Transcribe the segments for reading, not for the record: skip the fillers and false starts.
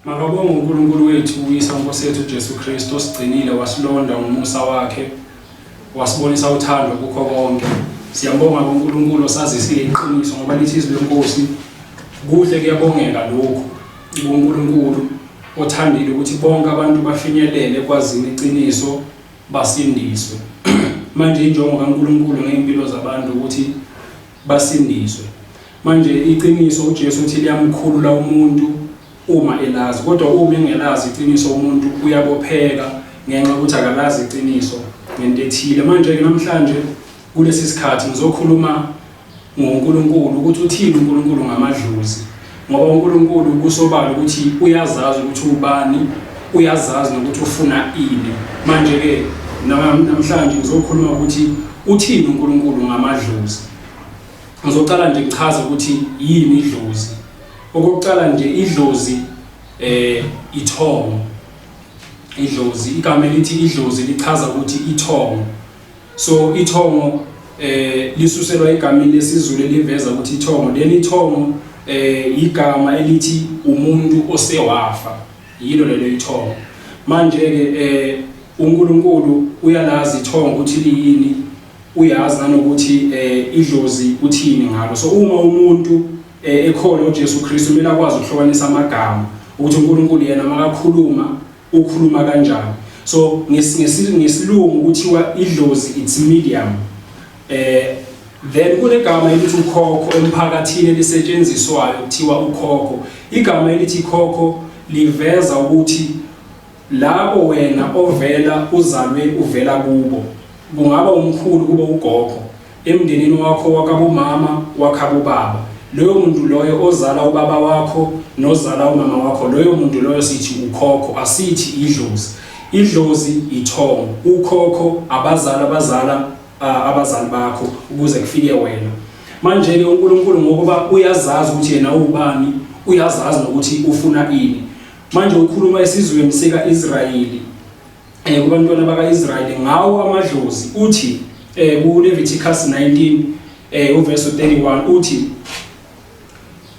Makabonge uNkulunkulu wethu uyisa uNkosi yethu uJesu Kristu osigcinile wasilonda ngomusa wakhe wasibonisa uthando kukho konke. Siyambonga uNkulunkulu osazisile iqiniso ngoba lithi izwi lenkosi kuhle kuyabongeka lokho. uNkulunkulu othandile ukuthi bonke abantu bafinyelele ekwazini iqiniso basindiswe. Manje injongo kaNkulunkulu ngeimpilo zabantu ukuthi basindiswe. Manje iqiniso uJesu uthi liyamkhulula umuntu uma elazi, kodwa uma engelazi iqiniso umuntu uyabopheka ngenxa ukuthi akalazi iqiniso ngento ethile. Manje ke namhlanje kulesi sikhathi ngizokhuluma ngoNkulunkulu ukuthi uthini uNkulunkulu ngamadlozi, ngoba uNkulunkulu kusobala ukuthi uyazazi ukuthi ubani, uyazazi nokuthi ufuna ini. Manje ke namhlanje ngizokhuluma ukuthi uthini uNkulunkulu ngamadlozi. Ngizoqala nje ngichaze ukuthi yini idlozi. Okokuqala nje idlozi ithongo. Idlozi igama elithi idlozi lichaza ukuthi ithongo. So ithongo lisuselwa egameni lesizulu eliveza ukuthi ithongo. Leli ithongo igama elithi umuntu osewafa. Yilo lelo ithongo. Manje ke uNkulunkulu uyalazi ithongo ukuthi liyini, uyazi nanokuthi idlozi uthini ngalo. So uma umuntu ekhona uJesu Kristu kumele akwazi ukuhlukanisa amagama ukuthi uNkulunkulu yena makakhuluma ukhuluma kanjani. So ngesilungu kuthiwa idlozi it's medium. Then kunegama elithi ukhokho emphakathini elisetshenziswayo kuthiwa ukhokho. Igama elithi khokho liveza ukuthi labo wena ovela uzalwe uvela kubo, kungaba umkhulu kuba ugogo, emndenini wakho wakabomama wakabobaba. Loyo muntu loyo ozala ubaba wakho nozala umama wakho, loyo muntu loyo sithi ukhokho, asithi idlozi. Idlozi ithongo, ukhokho abazali bakho ukuze kufike wena. Manje ke uNkulunkulu ngokuba uyazazi ukuthi yena ubani, uyazazi nokuthi ufuna ini. Manje ukhuluma esizweni sikaIsrayeli kubantwana bakaIsrayeli ngawo amadlozi. Uthi kuLeviticus 19 uverse 31 uthi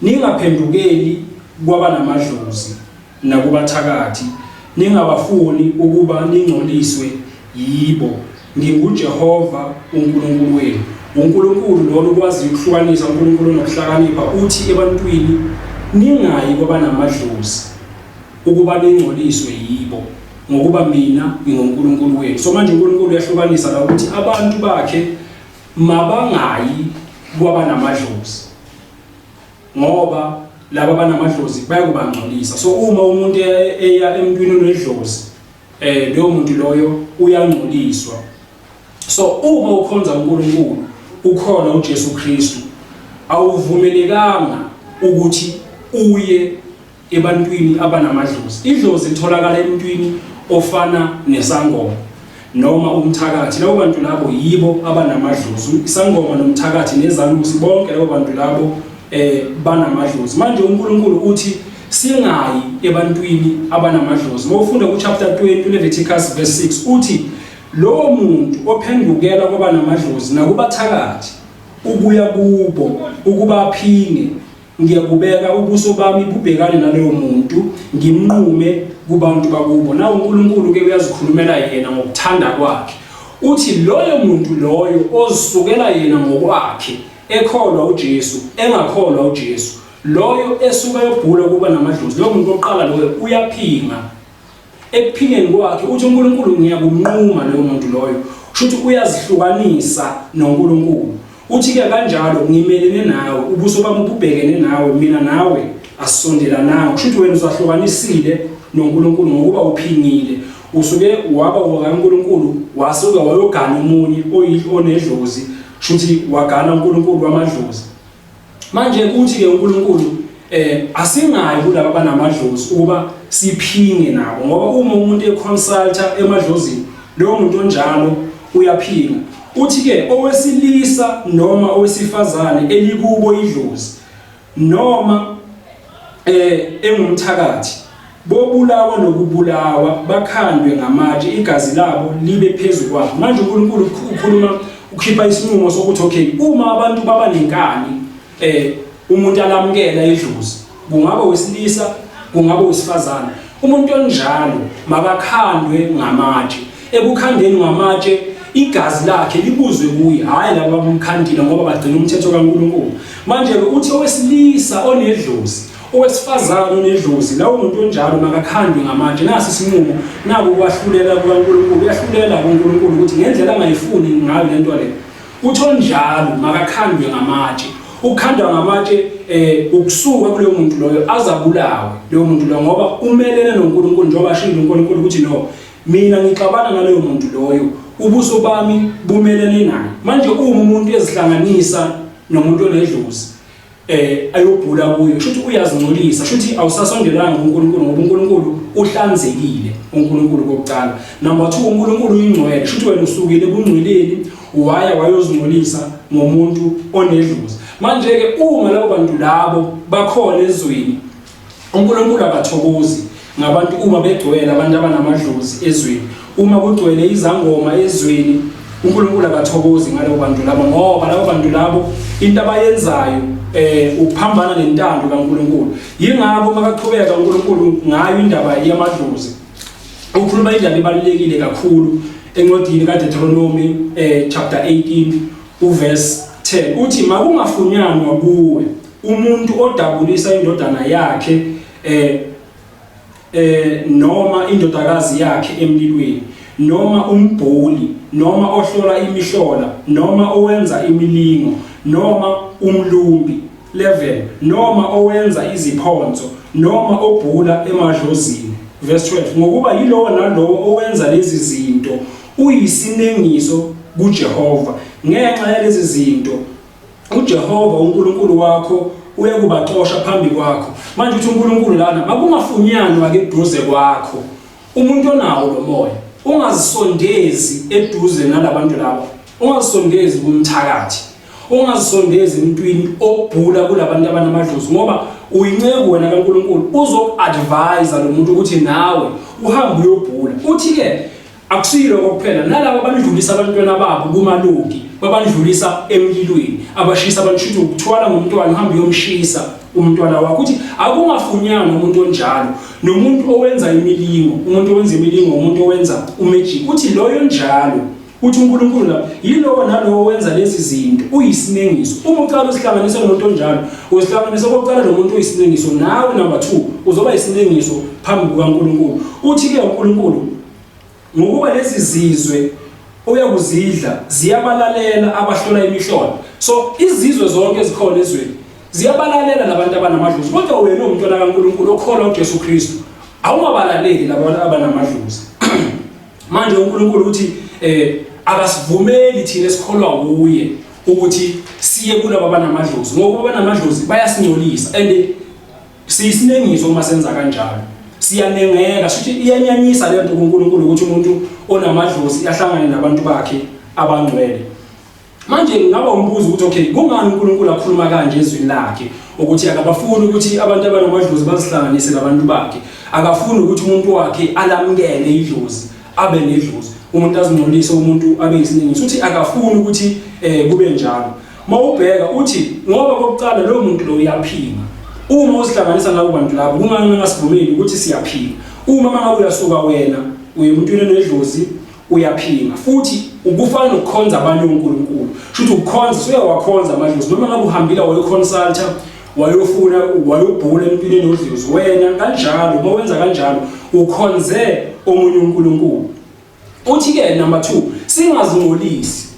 ningaphendukeli kwabanamadlozi nakubathakathi, ningabafuni ukuba ningcoliswe yibo. NginguJehova uNkulunkulu wenu. uNkulunkulu lo okwazi ukuhlukanisa uNkulunkulu nokuhlakanipha uthi ebantwini ningayi kwabanamadlozi ukuba ningcoliswe yibo, ngokuba mina nginguNkulunkulu wenu. So manje uNkulunkulu uyahlukanisa la ukuthi abantu bakhe mabangayi kwabanamadlozi ngoba laba banamadlozi bayakubangcolisa. So uma umuntu eya emntwini onedlozi leyo muntu loyo uyangcoliswa. So uma ukhonza uNkulunkulu ukhona uJesu Kristu, awuvumelekanga ukuthi uye ebantwini abanamadlozi. Idlozi litholakala emntwini ofana nesangoma noma umthakathi. Labo bantu labo yibo abanamadlozi. Isangoma nomthakathi nezalusi bonke labo bantu labo banamadlozi. Manje uNkulunkulu uthi singayi ebantwini abanamadlozi. Mawufunda ku chapter 20 Leviticus verse 6 uthi lo muntu ophendukela kwabanamadlozi nakubathakathi ubuya kubo ukuba aphine, ngiyakubeka ubuso bami bubhekane naloyo muntu ngimnqume kubantu bakubo. Na uNkulunkulu ke uyazikhulumela yena ngokuthanda kwakhe. Uthi loyo muntu loyo ozisukela yena ngokwakhe, ekholwa uJesu engakholwa uJesu, loyo esuka yobhula kuba namadlozi, loyo muntu oqala loyo uyaphinga. Ekuphingeni kwakhe uthi uNkulunkulu ngiyakumnquma loyo muntu loyo, kushuthi uyazihlukanisa noNkulunkulu. Uthi ke kanjalo ngimelene nawe, ubuso bami bubhekene nawe, mina nawe asisondelananga. Kushuthi wena uzahlukanisile noNkulunkulu ngokuba uphingile. Usuke waba uNkulunkulu wasuka wayogana umunye onedlozi, kushuthi wagana uNkulunkulu wamadlozi. Manje kuthi ke uNkulunkulu asingayi kulabo abanamadlozi ukuba siphinge nabo, ngoba uma umuntu econsulta emadlozini loyo muntu onjalo uyaphinga. Uthi ke owesilisa noma owesifazane elikubo idlozi noma engumthakathi bobulawa nokubulawa bakhandwe ngamatshe, igazi labo libe phezulu kwabo. Manje uNkulunkulu ukhuluma ukhipha isinqumo sokuthi okay, uma abantu baba nenkani umuntu alamukela idlozi, kungaba wesilisa kungaba wesifazane. Umuntu onjalo makakhandwe ngamatshe. Ekukhandeni ngamatshe igazi lakhe libuzwe kuye, hayi laba abamkhandile ngoba bagcina umthetho kaNkulunkulu. Manje ke uthi owesilisa onedlozi, owesifazane onedlozi, lawo umuntu onjalo makakhandwe ngamatshe. Nasi isinqumo nabo kwahlulela kukaNkulunkulu, uyahlulela kuNkulunkulu ukuthi ngendlela angayifuni ngayo lento le. Uthi onjalo makakhandwe ngamatshe. Ukukhandwa ngamatshe ukusuka kuleyo muntu loyo azabulawe leyo muntu lo ngoba umelene noNkulunkulu njengoba ashilo uNkulunkulu ukuthi no, mina ngixabana naleyo muntu loyo, ubuso bami bumelene naye. Manje uma umuntu ezihlanganisa nomuntu onedlozi ayobhula kuyo, shuthi uyazingcolisa, shuthi awusasondelanga uNkulunkulu ngoba uNkulunkulu uhlanzekile, uNkulunkulu kokucala. Number 2, uNkulunkulu uyingcwele, shuthi wena usukile ebungcweleni wayozingcolisa ngomuntu onedlozi. Manje ke uma labo bantu labo bakhona ezweni, uNkulunkulu akathokozi ngabantu uma begcwele abantu abanamadlozi ezweni. Uma kugcwele izangoma ezweni, uNkulunkulu akathokozi ngalabo bantu labo ngoba labo bantu labo into abayenzayo ukuphambana nentando kaNkulunkulu. Yingakho makaqhubeka uNkulunkulu ngayo indaba yamadlozi. Ukhuluma indaba ebalulekile kakhulu encwadini kaDeuteronomy chapter 18 uverse 10 uthi makungafunyanwa kuwe umuntu odabulisa indodana yakhe noma indodakazi yakhe emlilweni, noma umbhuli, noma ohlola imihlola, noma owenza imilingo, noma umlumbi 11, noma owenza iziphonzo, noma obhula emadlozini. Verse 12, ngokuba yilowo nalowo owenza lezi zinto uyisinengiso kuJehova. Ngenxa yalezi zinto uJehova uNkulunkulu wakho uyakubaxosha phambi kwakho. Manje uthi uNkulunkulu lana makungafunyanwa ke eduze kwakho umuntu onawo lo moya, ungazisondezi eduze nalabantu labo, ungazisondezi kumthakathi, ungazisondezi emntwini obhula kulabantu abanamadlozi ngoba uyinceku wena kaNkulunkulu uzoku-advise lo muntu ukuthi nawe uhambe uyobhula. Uthi ke akusilo kuphela nalabo abandlulisa abantwana babo kumaloki, babandlulisa emlilweni, abashisa abantshuthi ukuthwala ngomntwana uhambe uyomshisa umntwana wakho. Uthi akungafunyanwa umuntu onjalo nomuntu owenza imilingo, umuntu owenza imilingo, umuntu owenza umagic. Uthi loyo njalo, uthi uNkulunkulu la yilowo nalowo owenza lezi zinto uyisinengiso. Uma uqala usihlanganise nomuntu onjalo, usihlanganise kokuqala nomuntu oyisinengiso, nawe number 2 uzoba isinengiso phambi kukaNkulunkulu. Uthi ke uNkulunkulu ngokuba lezi zizwe uyakuzidla ziyabalalela abahlola imihlola. So izizwe zonke ezikhona ezweni ziyabalalela labantu abanamadlozi, kodwa wena umntwana kaNkulunkulu okholwa uJesu Kristu awungabalaleli labantu abanamadlozi. Manje uNkulunkulu uthi akasivumeli thina esikholwa kuye ukuthi siye kulabo abanamadlozi ngoba abanamadlozi bayasingcolisa and siyisinengiso uma senza kanjalo. Siyanengeka futhi iyanyanyisa le nto kuNkulunkulu ukuthi umuntu onamadlozi ahlangane nabantu bakhe abangcwele. Manje ngaba umbuzo ukuthi okay, kungani uNkulunkulu akhuluma kanje ezweni lakhe ukuthi akabafuni ukuthi abantu abanamadlozi bazihlanganise nabantu bakhe, akafuni ukuthi umuntu wakhe alamukele idlozi abe nedlozi, umuntu azingcolise umuntu abe isinengiso. Uthi akafuni ukuthi kube njalo. Mawubheka uthi ngoba kokuqala lo muntu lo uyaphinga. Uma usihlanganisa nabo bantu labo kungani ngasivumeli ukuthi siyaphinga. Uma mangabe uyasuka wena umuntu onedlozi uyaphinga futhi ukufana nokukhonza abanye uNkulunkulu. Shuthi ukukhonza uyawakhonza amadlozi noma ngabe uhambila wayoconsulta wayofuna wayobhula empilweni enodlozi, wena kanjalo uma wenza kanjalo ukhonze omunye uNkulunkulu. Uthi ke number 2 singazingcolisi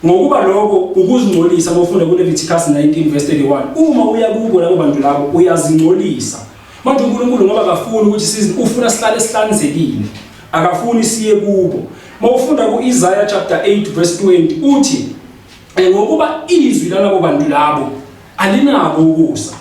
ngokuba lokho ukuzingcolisa bofunda kuLeviticus 19 verse 31. Uma uya kubo labo bantu labo uyazingcolisa. Manje uNkulunkulu ngoba akafuni ukuthi ufuna sihlale sihlanzekile, akafuni siye kubo. Mawufunda kuIsaiah chapter 8 verse 20 uthi ngokuba izwi lalabo bantu labo alinabo ukusa,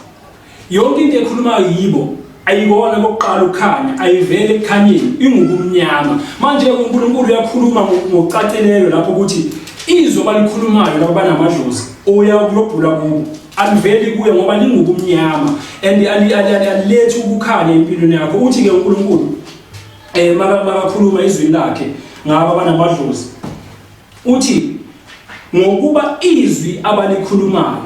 yonke into ekhulumayo yibo ayibona kokuqala ukhanya ayivele ekhanyeni ingubumnyama. Manje uNkulunkulu uyakhuluma ngokucacileyo lapho ukuthi izwi abalikhulumayo labo banamadlozi oyabulobhula kubo aliveli kuye ngoba lingubumnyama and alilethi ukukhanya empilweni yakho. Uthi ke uNkulunkulu makakhuluma izwi lakhe ngaba banamadlozi uthi ngokuba izwi abalikhulumayo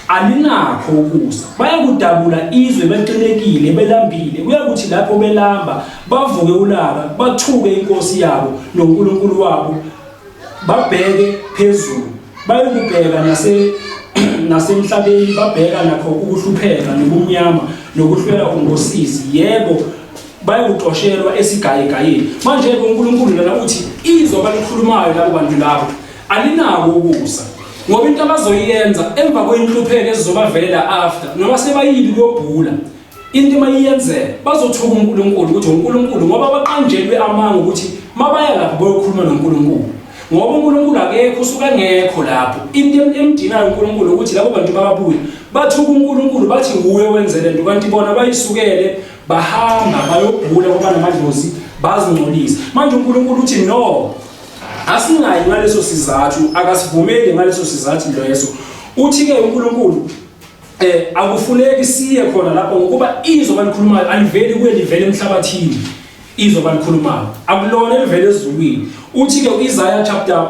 alinakho ukusa. Bayakudabula izwe beqinekile belambile. Uyakuthi lapho belamba bavuke ulaka, bathuke inkosi yabo noNkulunkulu wabo, babheke phezulu. Bayokubheka nasemhlabeni, babheka nakho ukuhlupheka nobumnyama nokuhlwela ungosizi. Yebo, bayokutoshelwa esigayegayeni. Manje uNkulunkulu lana uthi izwe abalikhulumayo labo bantu labo alinako ukusa. Ngoba into abazoyenza emva kwenhlupheko ezizobavelela after noma sebayili kuyobhula, into mayiyenzeka bazothuka uNkulunkulu ukuthi uNkulunkulu ngoba baqanjelwe amanga ukuthi mabaya lapho bayokhuluma noNkulunkulu. Ngoba uNkulunkulu akekho usuka ngekho lapho. Into emdinayo uNkulunkulu ukuthi labo bantu babuye bathuka uNkulunkulu bathi uwe wenze lento, kanti bona bayisukele bahamba bayobhula ngoba namadlozi bazingcolisa. Manje uNkulunkulu uthi no, asinayi ngaleso sizathu, akasivumeli ngaleso sizathu leso. Uthi-ke uNkulunkulu akufuneki siye khona lapho ngokuba izwe abalikhulumayo aliveli kuye livele emhlabathini. Izwe abalikhulumayo akulona elivele ezulwini. Uthi-ke uIsaiah chapter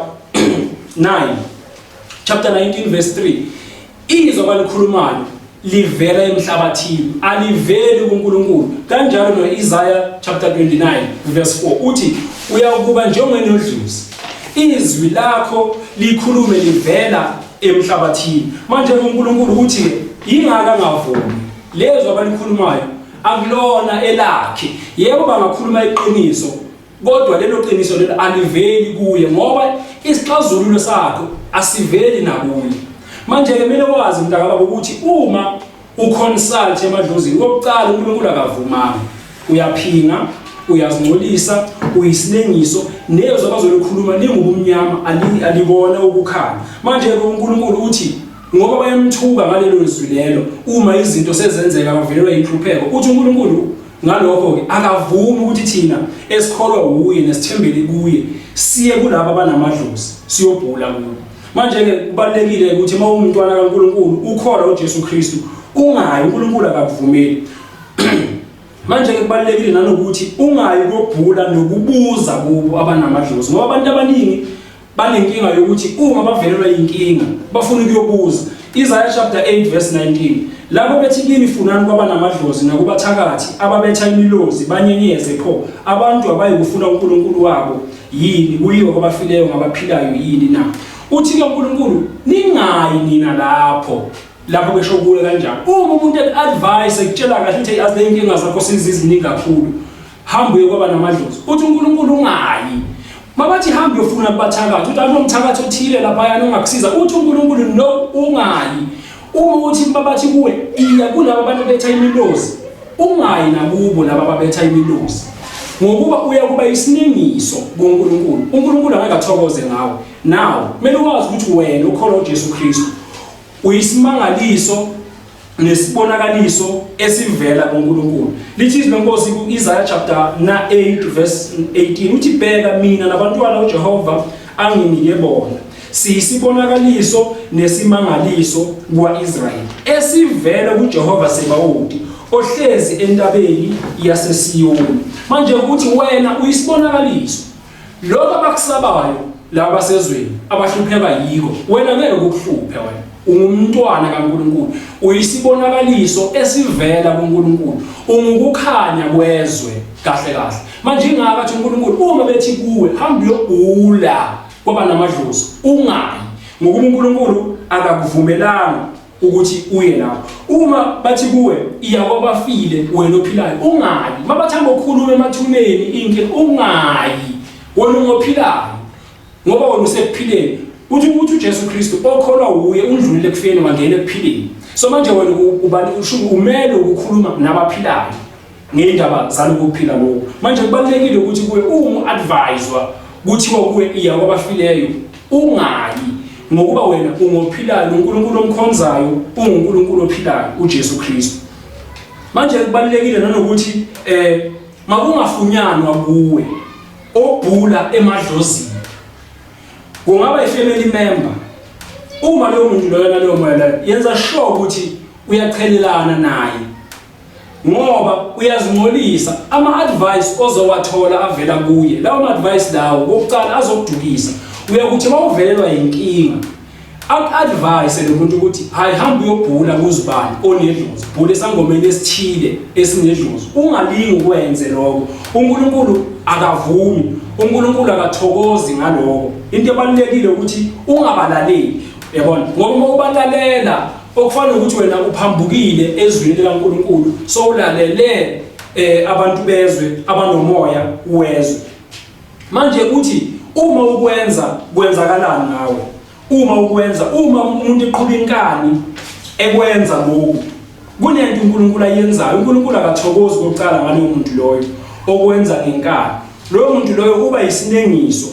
19 verse 3, izwe abalikhulumayo livela emhlabathini, aliveli kuNkulunkulu. Kanjalo noIsaiah chapter 29 verse 4 uthi uyakuba njengenodlozi, izwi lakho likhulume livela emhlabathini. Manje uNkulunkulu uthi ingaka angavumi lezo abalikhulumayo akulona elakhe. Yebo bangakhuluma iqiniso, kodwa lelo qiniso lelo aliveli kuye ngoba isixazululo sakho asiveli nakuye. Manje ke kumele wazi mntaka baba ukuthi uma uconsult emadlozini okokuqala uNkulunkulu akavumanga, uyaphinga, uyazingcolisa, uyisinengiso, nezo abazolikhuluma lingubumnyama alikona ukukhanya. Manje ke uNkulunkulu uthi ngoba bayamthuka ngalelo lizwi lelo, uma izinto sezenzeka bavelelwa inhlupheko, uthi uNkulunkulu ngalokho ke akavumi ukuthi thina esikholwa uye nesithembele kuye siye kulabo abanamadlozi siyobhula kubo. Manje ke kubalekile ukuthi uma umntwana kaNkulunkulu ukholwa uJesu Kristu ungayi, uNkulunkulu akakuvumeli. Manje ke kubalekile nanokuthi ungayi ukubhula nokubuza kubo abanamadlozi, ngoba abantu abaningi banenkinga yokuthi uma bavelelwa inkinga bafuna ukuyobuza. Isaiah chapter 8 verse 19, lapho bethi kimi funani kwabanamadlozi nakubathakathi ababetha imilozi banyenyeze pho abantu abayikufuna uNkulunkulu wabo yini, kuyiwa kwabafileyo ngabaphilayo yini na. Uthi ke uNkulunkulu ningayi nina lapho besho kuwe kanjani. Uma umuntu advice ekutshela kahle ukuthi azi inkinga zakho seziziningi kakhulu, hamba uye kwabanamadlozi, uthi uNkulunkulu ungayi. Mabathi hamba uyofuna kubathakathi, uthi anomthakathi othile lapha yana ongakusiza, uthi uNkulunkulu no, ungayi. Uma uthi babathi kuwe iya kulabo abantu betha imilozi, ungayi nakubo laba ababetha imilozi, ngokuba uya kuba isiningiso kuNkulunkulu. uNkulunkulu angeke athokoze ngawe. Nawe kumele wazi ukuthi wena ukholwa uJesu Kristu uyisimangaliso nesibonakaliso esivela kuNkulunkulu. Lithi izwi lenkosi kuIsaiah chapter 8 verse 18 uthi bheka mina nabantwana uJehova anginike bona siyisibonakaliso nesimangaliso kwaIsrayeli esivela kuJehova Sebawothi ohlezi entabeni yaseSiyoni. Manje ukuthi wena uyisibonakaliso lokho abakusabayo laba sezweni abahlupheka yiko, wena ngeke ukuhluphe. Wena ungumntwana kaNkulunkulu, uyisibonakaliso esivela kuNkulunkulu, ungukukhanya kwezwe kahle kahle. Manje ingaka uNkulunkulu uma bethi kuwe hamba uyobhula kwaba namadlozi ungayi, ngoba uNkulunkulu akakuvumelanga ukuthi uye lapho. Uma bathi kuwe iya kwabafile wena ophilayo ungayi, mabathamba ukukhuluma emathumeni inkinga ungayi, wena ungophilayo ngoba wena usekuphileni. Uthi uJesu Kristu okholwa uye undlulile ekufeni wangena ekuphileni. So manje wena umele ukukhuluma nabaphilayo ngendaba zalokuphila lokho. Manje kubalekile ukuthi kuwe uma advisewa kuthiwa kuwe iya kwabafileyo ungayi, ngokuba wena ungophilayo, uNkulunkulu omkhonzayo unguNkulunkulu ophilayo uJesu Kristu. Manje kubalekile nanokuthi makungafunyanwa kuwe obhula emadlozini, kungaba ifamily member, uma loyo muntu loyo naleyo moya yenza sure ukuthi uyachelelana naye, ngoba uyazingcolisa. Ama-advice ozowathola avela kuye, lawo ma-advice lawo kokuqala azokudukisa. Uyakuthi uma uvelelwa inkinga Aku-advise lo muntu ukuthi hamba uyobhula kuzibani onedlozi, bhula esangomeni esithile esinedlozi. Ungalingi ukwenze lokho. uNkulunkulu akavumi, uNkulunkulu akathokozi ngalokho. Into ebalulekile ukuthi ungabalaleli, yabona, ngoba uma ubalalela okufana ukuthi wena uphambukile ezwini likaNkulunkulu, so ulalele abantu bezwe abanomoya wezwe. Manje uthi uma ukwenza kwenzakalani ngawe? Uma umuntu eqhuba inkani ekwenza lokhu, kunento uNkulunkulu ayenzayo. uNkulunkulu akathokozi kokucala ngalo muntu loyo okwenza ngenkani. Loyo muntu loyo uba isinengiso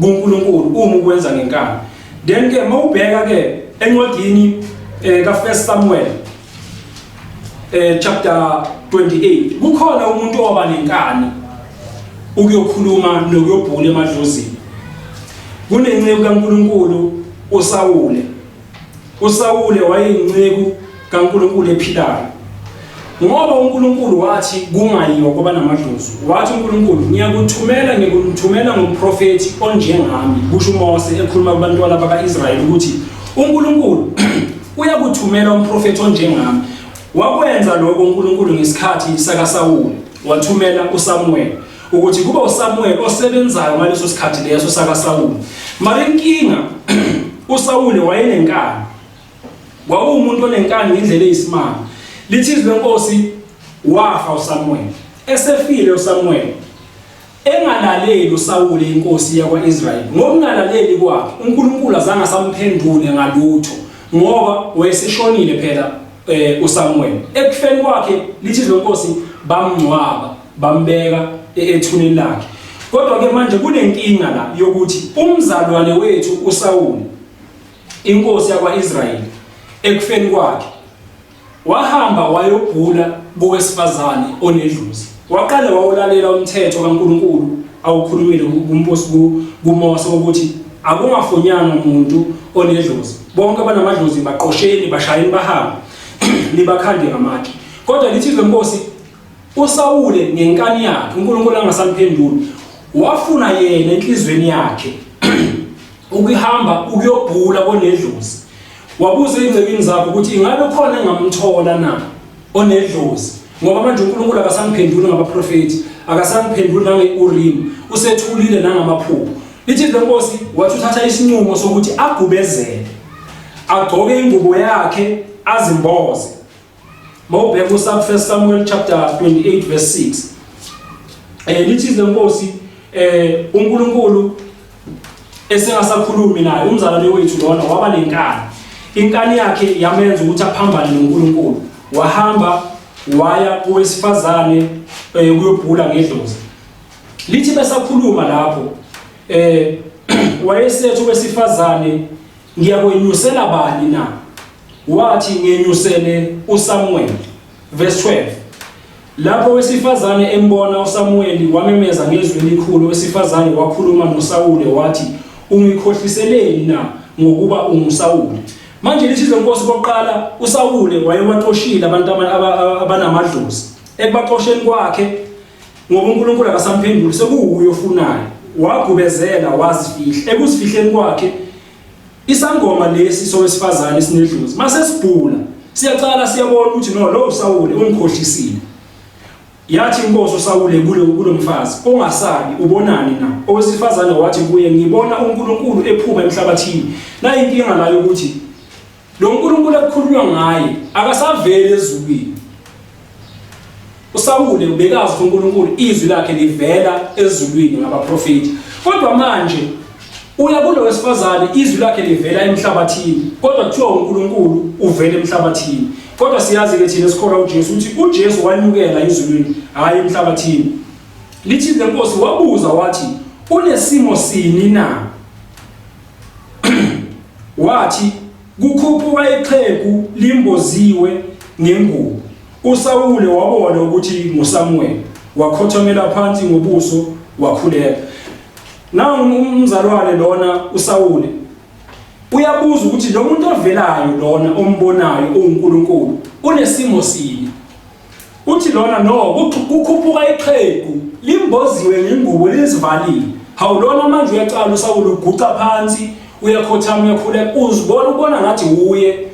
kuNkulunkulu uma ukwenza ngenkani. Then ke mawubheka ke encwadini ka1 Samuel chapter 28, kukhona umuntu oba nenkani ukuyokhuluma nokuyobhula emadlozini. Kunenceku kaNkulunkulu uSawule wayeyinceku kaNkulunkulu ephilayo. Ngoba uNkulunkulu wathi kungayiwa kuba namadlozi, wathi uNkulunkulu ngiyakuthumela ngomprofeti onjengami, kusho uMose ekhuluma kubantwana bakaIsrayeli ukuthi uNkulunkulu uyakuthumela umprofeti onjengami. Wakwenza lokho uNkulunkulu ngesikhathi sakaSawule, wathumela uSamuel ukuthi kuba uSamuel osebenzayo ngaleso sikhathi leso sakaSawule. Mara inkinga uSawule wayenenkani, wawumuntu onenkani ngendlela eyisimanga. Lithi izwi lenkosi wafa uSamuel. Esefile uSamuel, engalaleli uSawule inkosi yakwaIsrayeli. Ngokungalaleli kwakhe uNkulunkulu azange asamphendule ngalutho, ngoba wayeseshonile phela uSamuel. Ekufeni kwakhe lithi izwi lenkosi bamngcwaba, bambeka ethuneni lakhe. Kodwa ke manje kunenkinga la yokuthi umzalwane wethu uSawule, inkosi yakwaIsrayeli, ekufeni kwakhe wahamba wayobhula kowesifazane onedlozi. Waqala wawulalela umthetho kaNkulunkulu awukhulumile kuMose ukuthi akungafunyana umuntu onedlozi. Bonke abanamadlozi baqosheni, bashayeni, bahambe libakhande ngamatshe. Kodwa lithi lenkosi uSawule ngenkani yakhe uNkulunkulu angasamphenduli, wafuna yena enhlizweni yakhe ukuyihamba ukuyobhula konedlozi. Wabuza ingcebini zakhe ukuthi ingabe khona engamthola na onedlozi, ngoba manje uNkulunkulu akasamphenduli ngabaprofeti, akasamphenduli nangeUrim, usethulile nangamaphupho. Lithi lenkosi wathi uthatha isinqumo sokuthi agubezele, agcoke ingubo yakhe, azimboze. Mawubheka ku1 Samuel chapter 28 verse 6. Lithi lenkosi uNkulunkulu esengasakhulumi naye, umzalwane wethu lona waba nenkani. Inkani yakhe yamenza ukuthi aphambane noNkulunkulu. Wahamba waya kuwesifazane ukuyobhula ngedlozi. Lithi besakhuluma lapho wayesethu wesifazane, ngiyakwenyusela bani na? Wathi ngenyusele uSamuel. Verse 12. Lapho wesifazane embona uSamuel wamemeza ngezwi elikhulu, wesifazane wakhuluma noSawule wathi ungikhohliseleni na ngokuba unguSawule? Manje lithi lenkosi koqala uSawule wayewaxoshile abantu abanamadlozi. Ekubaxosheni kwakhe ngoba uNkulunkulu akasamphenduli, sekuwuyo ofunayo, wagubezela wazifihla. Ekuzifihleni kwakhe isangoma lesi sowesifazane sinedlozi mase sibhula, siyacala siyabona ukuthi no, lo uSawule ungikhohlisile. Yathi inkosi uSawule kulo mfazi, ongasabi ubonani na? Owesifazane wathi kuye, ngibona uNkulunkulu ephuma emhlabathini. Na inkinga la ukuthi lo uNkulunkulu ekukhulunywa ngaye akasavele ezulwini. uSawule ubekazi uNkulunkulu, izwi lakhe livela ezulwini ngabaprofeti. Kodwa manje uya kulo wesifazane, izwi lakhe livela emhlabathini, kodwa kuthiwa uNkulunkulu uvela emhlabathini. Kodwa siyazi ke thina esikholwa uJesu ukuthi uJesu wanyukela ezulwini, hayi emhlabathini. Lithi lenkosi wabuza wathi unesimo sini na? Wathi kukhuphuka ixhegu limboziwe ngengubo. uSawule wabona ukuthi nguSamuel, wakhothomela phansi ngobuso wakhuleka. Nangu umzalwane lona uSawule uyabuza ukuthi lo muntu ovelayo lona ombonayo uNkulunkulu unesimo sini. Uthi lona no, kukhuphuka ixhegu limboziwe ngengubo lezivalile. Hawu lona manje uyacala uSawule uguqa phansi uyakhothama uyakhuleka uzibona ngathi uye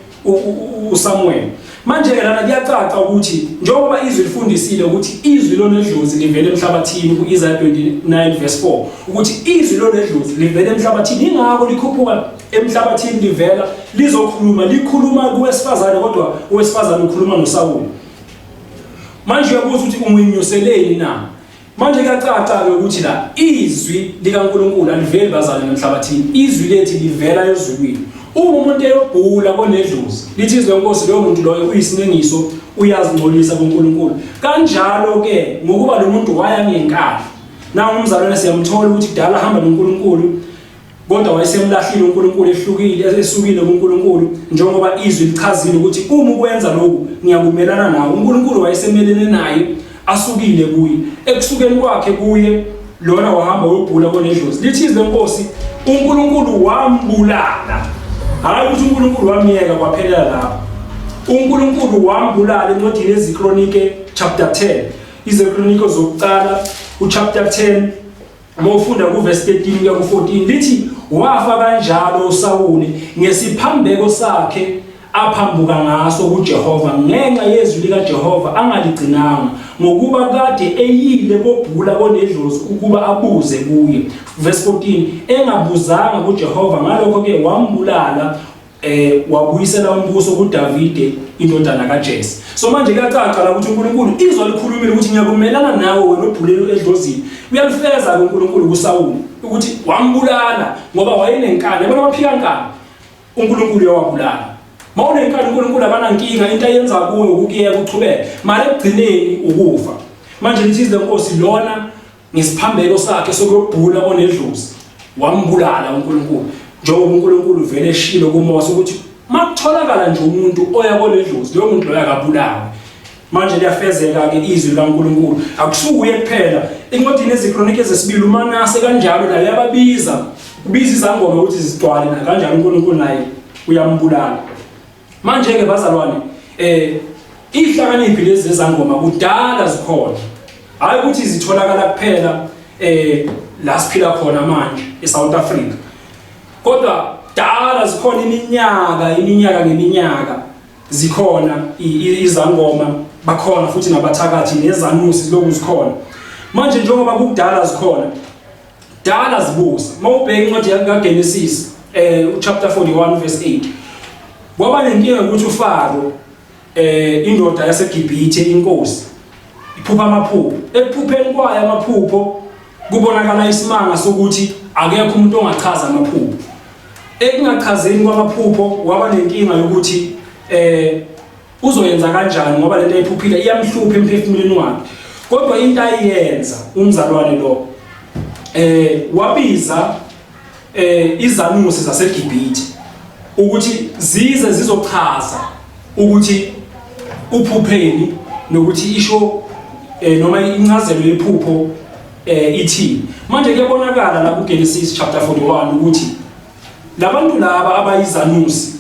uSamuel. Manje ke lana kuyacaca ukuthi njengoba izwi lifundisile ukuthi izwi lonedlozi livele emhlabathini ku-Isaiah 29 verse 4 ukuthi izwi lonedlozi livele emhlabathini ingakho likhuphuka emhlabathini livela likhuluma kuwesifazane kodwa owesifazane ukhuluma noSawuli. Manje uyabuza ukuthi umnyuseleni na? Manje kuyacaca ukuthi la izwi likaNkulunkulu aliveli bazalwane emhlabathini, izwi lethi livela ezulwini. Uma umuntu eyobhula konedlozi lithi izwi lenkosi leyo muntu loyo uyisinengiso uyazingcolisa kuNkulunkulu. Kanjalo ke ngokuba lo muntu waya ngenkani na umzalwane siyamthola ukuthi kudala hamba noNkulunkulu kodwa wayesemlahlile uNkulunkulu esukile kuNkulunkulu njengoba izwi lichazile ukuthi uma ukwenza lokhu ngiyakumelana nawe. uNkulunkulu wayesemelene naye asukile kuye ekusukeni kwakhe kuye lona wahamba uyobhula konedlozi. Lithi izwi lenkosi uNkulunkulu wambulala, hayi ukuthi uNkulunkulu wamiyeka kwaphelela lapho. uNkulunkulu wambulala encwadini yeziKronike chapter 10, iziKronike zokuqala uchapter 10 mawufunda kuverse 13 kuya ku14 lithi wafa kanjalo uSawuli ngesiphambeko sakhe aphambuka ngaso kuJehova ngenxa yezwi likaJehova angaligcinanga ngokuba kade eyile bobhula konedlozi ukuba abuze kuye. Verse 14 engabuzanga kuJehova ngalokho ke wambulala wabuyisela umbuso kuDavide indodana kaJese. So manje kuyacaca la ukuthi uNkulunkulu izwa likhulumile ukuthi ngiyakumelana nawe wena obhulele edlozini. Uyalifeza uNkulunkulu kuSawuli ukuthi wambulala ngoba wayenenkani yabona baphika nkani uNkulunkulu uyawabulala. Mawunenkani uNkulunkulu abanankinga into ayenza kuwe ukuyeka uchubeke manje ekugcineni ukufa. Manje lithi izwi lenkosi lona ngesiphambeko sakhe sokubhula konedlozi wambulala uNkulunkulu njengoba uNkulunkulu vele eshilo kuMose ukuthi makutholakala nje umuntu oya konedlozi lo muntu lo yakabulawe. Manje liyafezeka ke izwi laNkulunkulu akusukuye kuphela encwadini yeziKronike zesibili uManase kanjalo naye yababiza kubiza izangoma ukuthi zigcwale na kanjalo uNkulunkulu naye uyambulala. Manje ke bazalwane ihlakaniphi lezi zezangoma kudala zikhona, hayi ukuthi zitholakala kuphela la siphila khona manje eSouth Africa, kodwa dala zikhona iminyaka ngeminyaka zikhona izangoma, bakhona futhi nabathakathi nezanusi lokhu zikhona. Manje njengoba kudala zikhona dala zibusa mawubheka incwadi kaGenesis chapter 41 verse 8 kwaba nenkinga ukuthi uFaro indoda yaseGibhithe inkosi iphupha amaphupho. Ekuphupheni kwayo amaphupho kubonakala isimanga sokuthi akekho umuntu ongachaza amaphupho. Ekungachazeni kwamaphupho waba nenkinga yokuthi uzoyenza kanjani ngoba lento ayiphuphile iyamhlupha emphefumulweni wakhe. Kodwa into ayenza umzalwane lo wabiza izanusi zaseGibhithe ukuthi zize zizochaza ukuthi uphupheni nokuthi isho noma incazelo yephupho ithi. Manje kuyabonakala la kuGenesis chapter 41 ukuthi labantu laba abayizanusi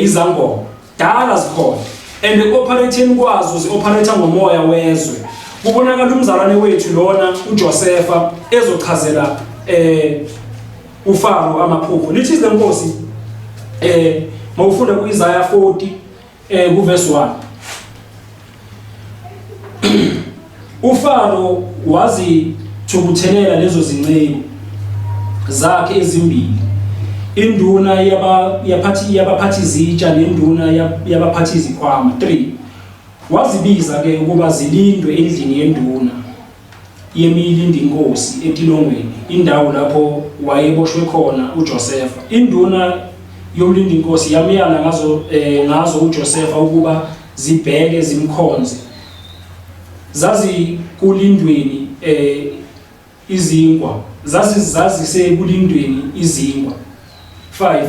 izangoma dala zikhona and operating kwazo zi-operate ngomoya wezwe. Kubonakala umzalwane wethu lona uJosefa ezochazela uFaro amaphupho. Lithi izwi lenkosi mawufunda kuIsaiah 40 kuverse 1 uFaro wazithukuthelela lezo zinceku zakhe ezimbili, induna yabaphathi izitsha nenduna yabaphathi izikhwama 3. Wazibiza ke ukuba zilindwe endlini yenduna yemilindi inkosi etilongweni, indawo lapho wayeboshwe khona uJosefa. Induna yomlindi inkosi yamyala ngazo uJosefa ukuba zibheke zimkhonze. Zazi kulindweni izingwa, zazisekulindweni izingwa 5.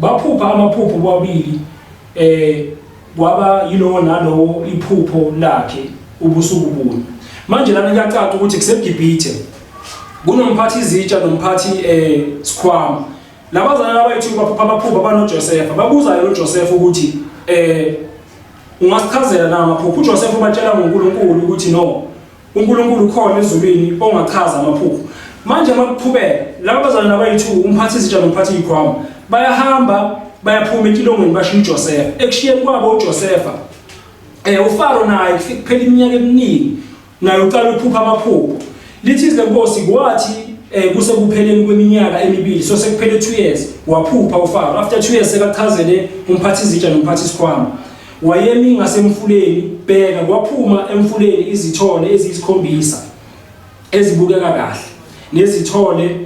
Baphupha amaphupho kwabili kwaba yilowo nalowo iphupho lakhe ubusuku bunye. Manje lana kuyacaca ukuthi kuseGibhithe kunomphathi izitsha nomphathi sikhwama. Labazalwane abayithu baphupha amaphupho banoJosefa babuza yena uJosefa ukuthi ungasichazela na amaphupho. uJosefa ubatshela ngoNkulunkulu ukuthi no, uNkulunkulu khona ezulwini ongachaza amaphupho. Manje makuqhubeka laba bazalwane abayi-2 umphathi izitsha nomphathi izikhwama bayahamba bayaphuma entilongweni bashiya uJosefa. Ekushiyeni kwabo uJosefa uFaro naye kuphela iminyaka eminingi naye uqala ukuphupha amaphupho. Lithi izinkosi kwathi kusekupheleni kweminyaka emibili so sekuphele 2 years waphupha uFaro. After 2 years sekachazele umphathi izitsha nomphathi isikhwama. Wayemi ngasemfuleni bheka kwaphuma emfuleni izithole eziyisikhombisa ezibukeka kahle nezithole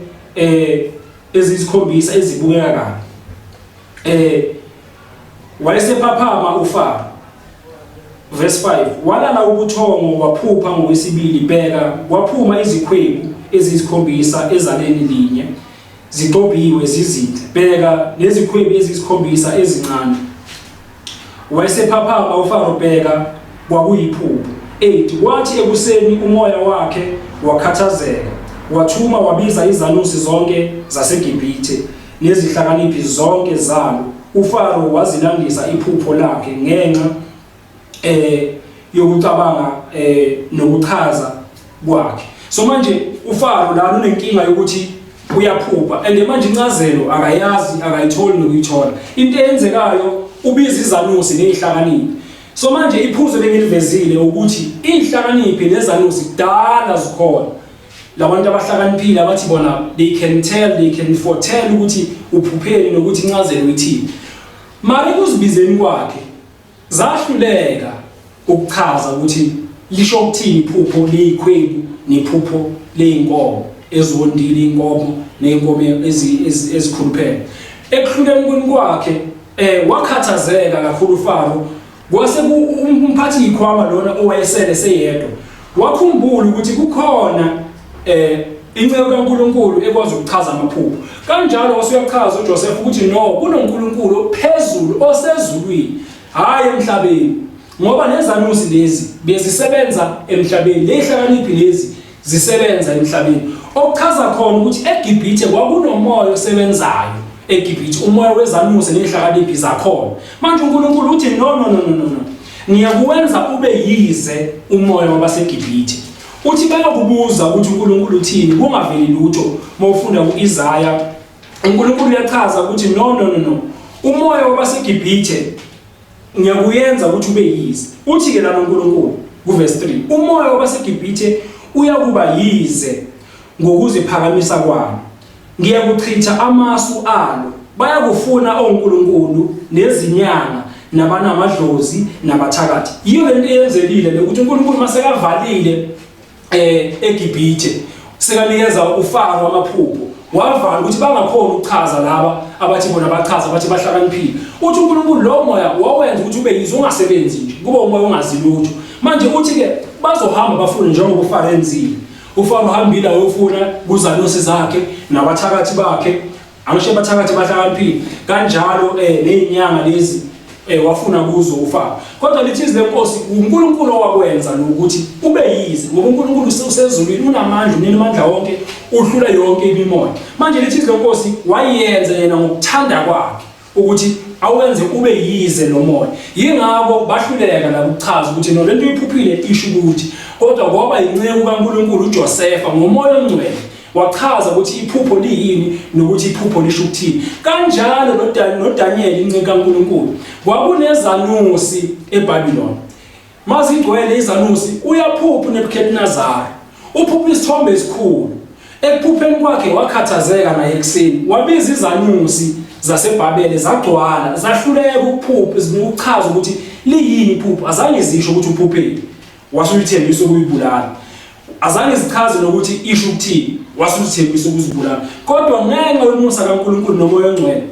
eziyisikhombisa ezibukeka kahle. Wayesephaphama uFaro. Verse 5 walala ubuthongo waphupha ngokwesibili bheka kwaphuma izikhwebu eziyisikhombisa ezaleni linye zigqobiwe zizinhle bheka lezikhwebu eziyisikhombisa ezincane. Wayesephaphama uFaro bheka kwakuyiphupho. 8 wathi ekuseni umoya wakhe wakhathazeka wathuma wabiza izanusi zonke zaseGibhithe nezihlakaniphi zonke zalo. uFaro wazilandisa iphupho lakhe ngenxa yokucabanga nokuchaza kwakhe. So manje uFaro la unenkinga yokuthi uyaphupha and manje incazelo akayazi akayitholi nokuyithola. Into eyenzekayo ubiza izanusi nezihlakaniphi. So manje iphuzo bengilivezile ukuthi izihlakaniphi nezanusi kudala zikhona. Labantu abahlakaniphile abathi bona they can foretell ukuthi uphupheni nokuthi incazelo ithini. Mara kuzibizeni kwakhe zahluleka ukuchaza ukuthi lisho ukuthini iphupho lezikhwebu nephupho leyinkomo ezondile inkomo neinkomo ezikhuluphele. Ekuhluleni kwakhe wakhathazeka kakhulu uFaro. Kwase umphathi izikhwama lona owayesele seyedwa wakhumbula ukuthi kukhona incebo kaNkulunkulu ekwazi ukuchaza amaphupho. Kanjalo wasuyachaza uJosefa ukuthi no kunoNkulunkulu ophezulu osezulwini hayi emhlabeni ngoba nezanusi lezi bezisebenza emhlabeni lezihlakaniphi lezi zisebenza emhlabeni. Okuchaza khona ukuthi eGibhithe kwakunomoya osebenzayo eGibhithe umoya wezanusi nezihlakaniphi zakhona. Manje uNkulunkulu uthi no ngiyakuwenza ube yize umoya wabaseGibhithe. Uthi bayakubuza ukuthi uNkulunkulu uthini kungaveli lutho. Mawufunda kuIsaya uNkulunkulu uyachaza ukuthi no umoya wabaseGibhithe ngiyakuyenza ukuthi ube yize. Uthi ke lana uNkulunkulu kuverse 3 umoya wabaseGibhithe uyakuba yize ngokuziphakamisa kwami. Ngiyakuchitha amasu alo bayakufuna oNkulunkulu nezinyanga nabanamadlozi nabathakathi. Yiyo lento eyenzelile ukuthi uNkulunkulu masekavalile eGibhithe sekanikeza uFaro amaphupho wavala ukuthi bangakhona ukuchaza laba abathi bona bachaza bathi bahlakaniphile. Uthi uNkulunkulu lo moya wawenza ukuthi ube yize ungasebenzi nje kube umoya ongazilutho. Manje uthi ke bazohamba bafune njengoba uFaro enzile. uFaro hambile ayofuna kuzanusi zakhe nabathakathi bakhe angisho abathakathi bahlakaniphile kanjalo nezinyanga lezi wafuna kuzo uFaro. Kodwa lithi izinkosi uNkulunkulu owakwenza ukuthi ube yize ngoba uNkulunkulu usezulwini unamandla unenamandla wonke udlula yonke imimoya. Manje lithi izinkosi wayenza yena ngokuthanda kwakhe ukuthi awenze ube yize lo moya. Yingakho bahluleka la ukuchaza ukuthi no lento iphuphile isho ukuthi kodwa ngoba inceku kaNkulunkulu uJosefa ngomoya ongcwele wachaza ukuthi iphupho liyini nokuthi iphupho lisho ukuthini. Kanjalo noDaniel inceku kaNkulunkulu kwakunezanusi eBabylon. Mazigcwele izanusi uyaphupha uNebukadnezar uphupha isithombe esikhulu. Ekuphupheni kwakhe wakhathazeka naye ekseni wabiza izanusi zaseBhabhele zagcwala zahluleka ukuphupha ukuchaza ukuthi liyini iphupho. Azange zisho ukuthi uphupheni wasuyithembisa ukuyibulala. Azange zichaze nokuthi isho ukuthini wasuyithembisa ukuzibulala. Kodwa ngenxa yomusa kaNkulunkulu nomoya ongcwele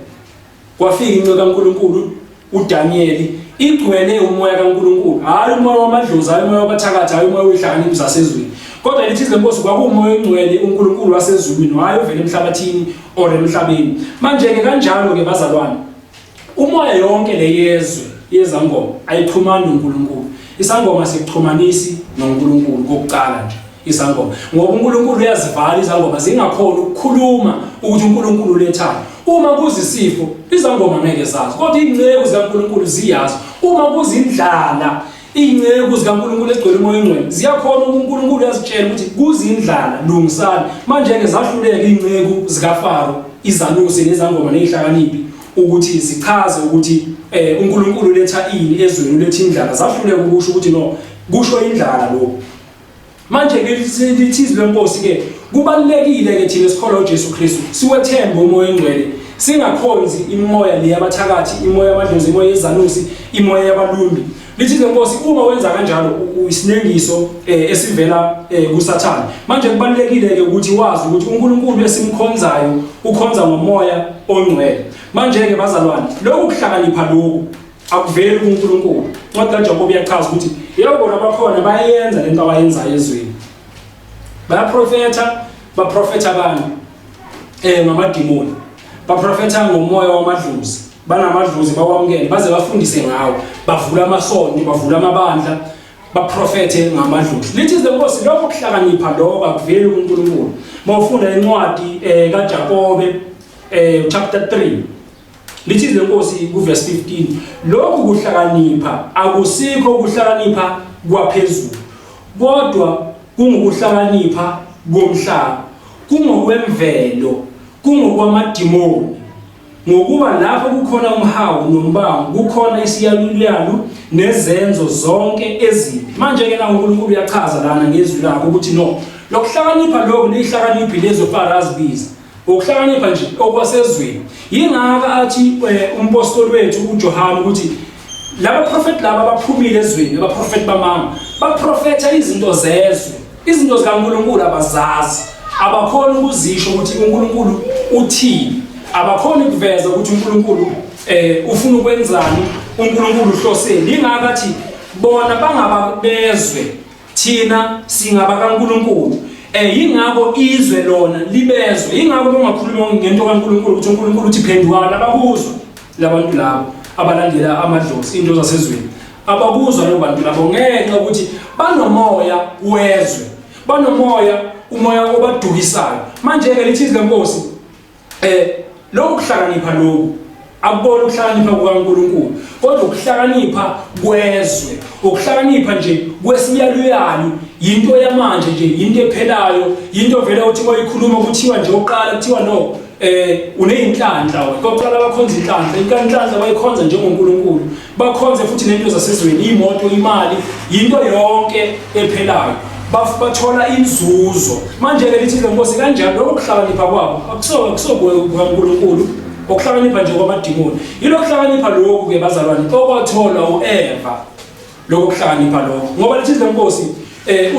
kwafika inceku kaNkulunkulu uDaniel igcwele umoya kaNkulunkulu hayi umoya wamadlozi hayi umoya wabathakathi hayi umoya wezihlakaniphi zasezweni. Kodwa lithi izinkosi kwakuumoya ongcwele uNkulunkulu wasezulwini hayi ovela emhlabathini or emhlabeni. Manje ke kanjalo ke bazalwane umoya yonke leyezwe yezangoma ayixhumana noNkulunkulu. Isangoma sikuxhumanisi noNkulunkulu kokuqala nje isangoma ngoba uNkulunkulu uyazivala izangoma zingakhona ukukhuluma ukuthi uNkulunkulu ulethani. Uma kuzisifo izangoma ngeke zazi kodwa ingceku zikaNkulunkulu ziyazi. Uma kuzindlala Iy'nceku zikaNkulunkulu ezigcwele umoya ongcwele ziyakhona uNkulunkulu yazitshela ukuthi kuzindlala lungisana. Manje-ke zahluleka iy'nceku zikaFaro, izanusi nezangoma ney'hlakaniphi ukuthi zichaze ukuthi uNkulunkulu uletha ini ezweni, uletha indlala. Zahluleka ukusho ukuthi no, kusho indlala lokho. Manje-ke lithizi lenkosi-ke kubalulekile-ke thina esikholwa uJesu Kristu siwethembe umoya ongcwele, singakhonzi imoya le yabathakathi, imoya yamadlozi, imoya yezanusi, imoya yabalumbi. Lithi lenkosi uma wenza kanjalo isinengiso esivela kuSathane. Manje kubalulekile-ke ukuthi wazi ukuthi uNkulunkulu esimkhonzayo ukhonza ngomoya ongcwele. Manje-ke bazalwane, lokhu kuhlakanipha lokhu akuveli kuNkulunkulu. Incwadi kaJakobe iyachaza ukuthi yebo bona bakhona bayenza lento abayenzayo ezweni. Baprofetha abantu ngamadimoni. Baprofetha ngomoya wamadlozi. Banamadlozi bawamukele baze bafundise ngawo, bavula amasonto, bavula amabandla, baprofethe ngamadlozi. Lithi lenkosi lokho kuhlakanipha lokho akuveli kuNkulunkulu. Mawufunda incwadi kaJakobe chapter 3, lithi lenkosi kuverse 15, lokhu kuhlakanipha akusikho kuhlakanipha kwaphezulu, kodwa kungukuhlakanipha komhlaba, kungokwemvelo, kungokwamadimoni. Ngokuba lapho kukhona umhawu nombango, kukhona isiyalulalu nezenzo zonke ezimbi. Manje-ke na uNkulunkulu uyachaza lana ngezwi lakho ukuthi no, lokuhlakanipha lokho lihlakaniphi lezo Faro azibiza, ukuhlakanipha nje okwasezweni. Yingaka athi umpostoli wethu uJohane ukuthi laba prophet laba baphumile ezweni, laba prophet bamanga baprofetha izinto zezwe, izinto zikaNkulunkulu abazazi, abakhona ukuzisho ukuthi uNkulunkulu uthini, abakhona ukuveza ukuthi uNkulunkulu ufuna ukwenzani, uNkulunkulu uhloseni. Yingaka athi bona bangababezwe, thina singaba kaNkulunkulu. Yingako izwe lona libezwe. Yingako bengakhuluma ngento kaNkulunkulu ukuthi uNkulunkulu uthi phendukana, abakuzwa labantu labo abalandela amadlozi, into zasezweni. Abakuzwa labo bantu labo ngenxa ukuthi banomoya wezwe, banomoya, umoya obadukisayo. Manje-ke lithi lenkosi lokhu kuhlakanipha lokhu akubona ukuhlakanipha kukaNkulunkulu, kodwa ukuhlakanipha kwezwe, ukuhlakanipha nje kwesiyaluyalu, yinto yamanje nje, yinto ephelayo, yinto vele uthi mayikhuluma kuthiwa nje oqala kuthiwa no uneyinhlanhla wena. Kokuqala bakhonza inhlanhla, inhlanhla bayikhonza njengoNkulunkulu, bakhonze futhi nento zasezweni, imoto, imali, yinto yonke ephelayo, bathola inzuzo. Manje-ke lithi lenkosi kanjalo lokho kuhlakanipha kwabo akusokuNkulunkulu, okuhlakanipha nje kwamadimoni. Yilo kuhlakanipha lokhu-ke bazalwane okwathola u-Eva, lokho kuhlakanipha lokho. Ngoba lithi lenkosi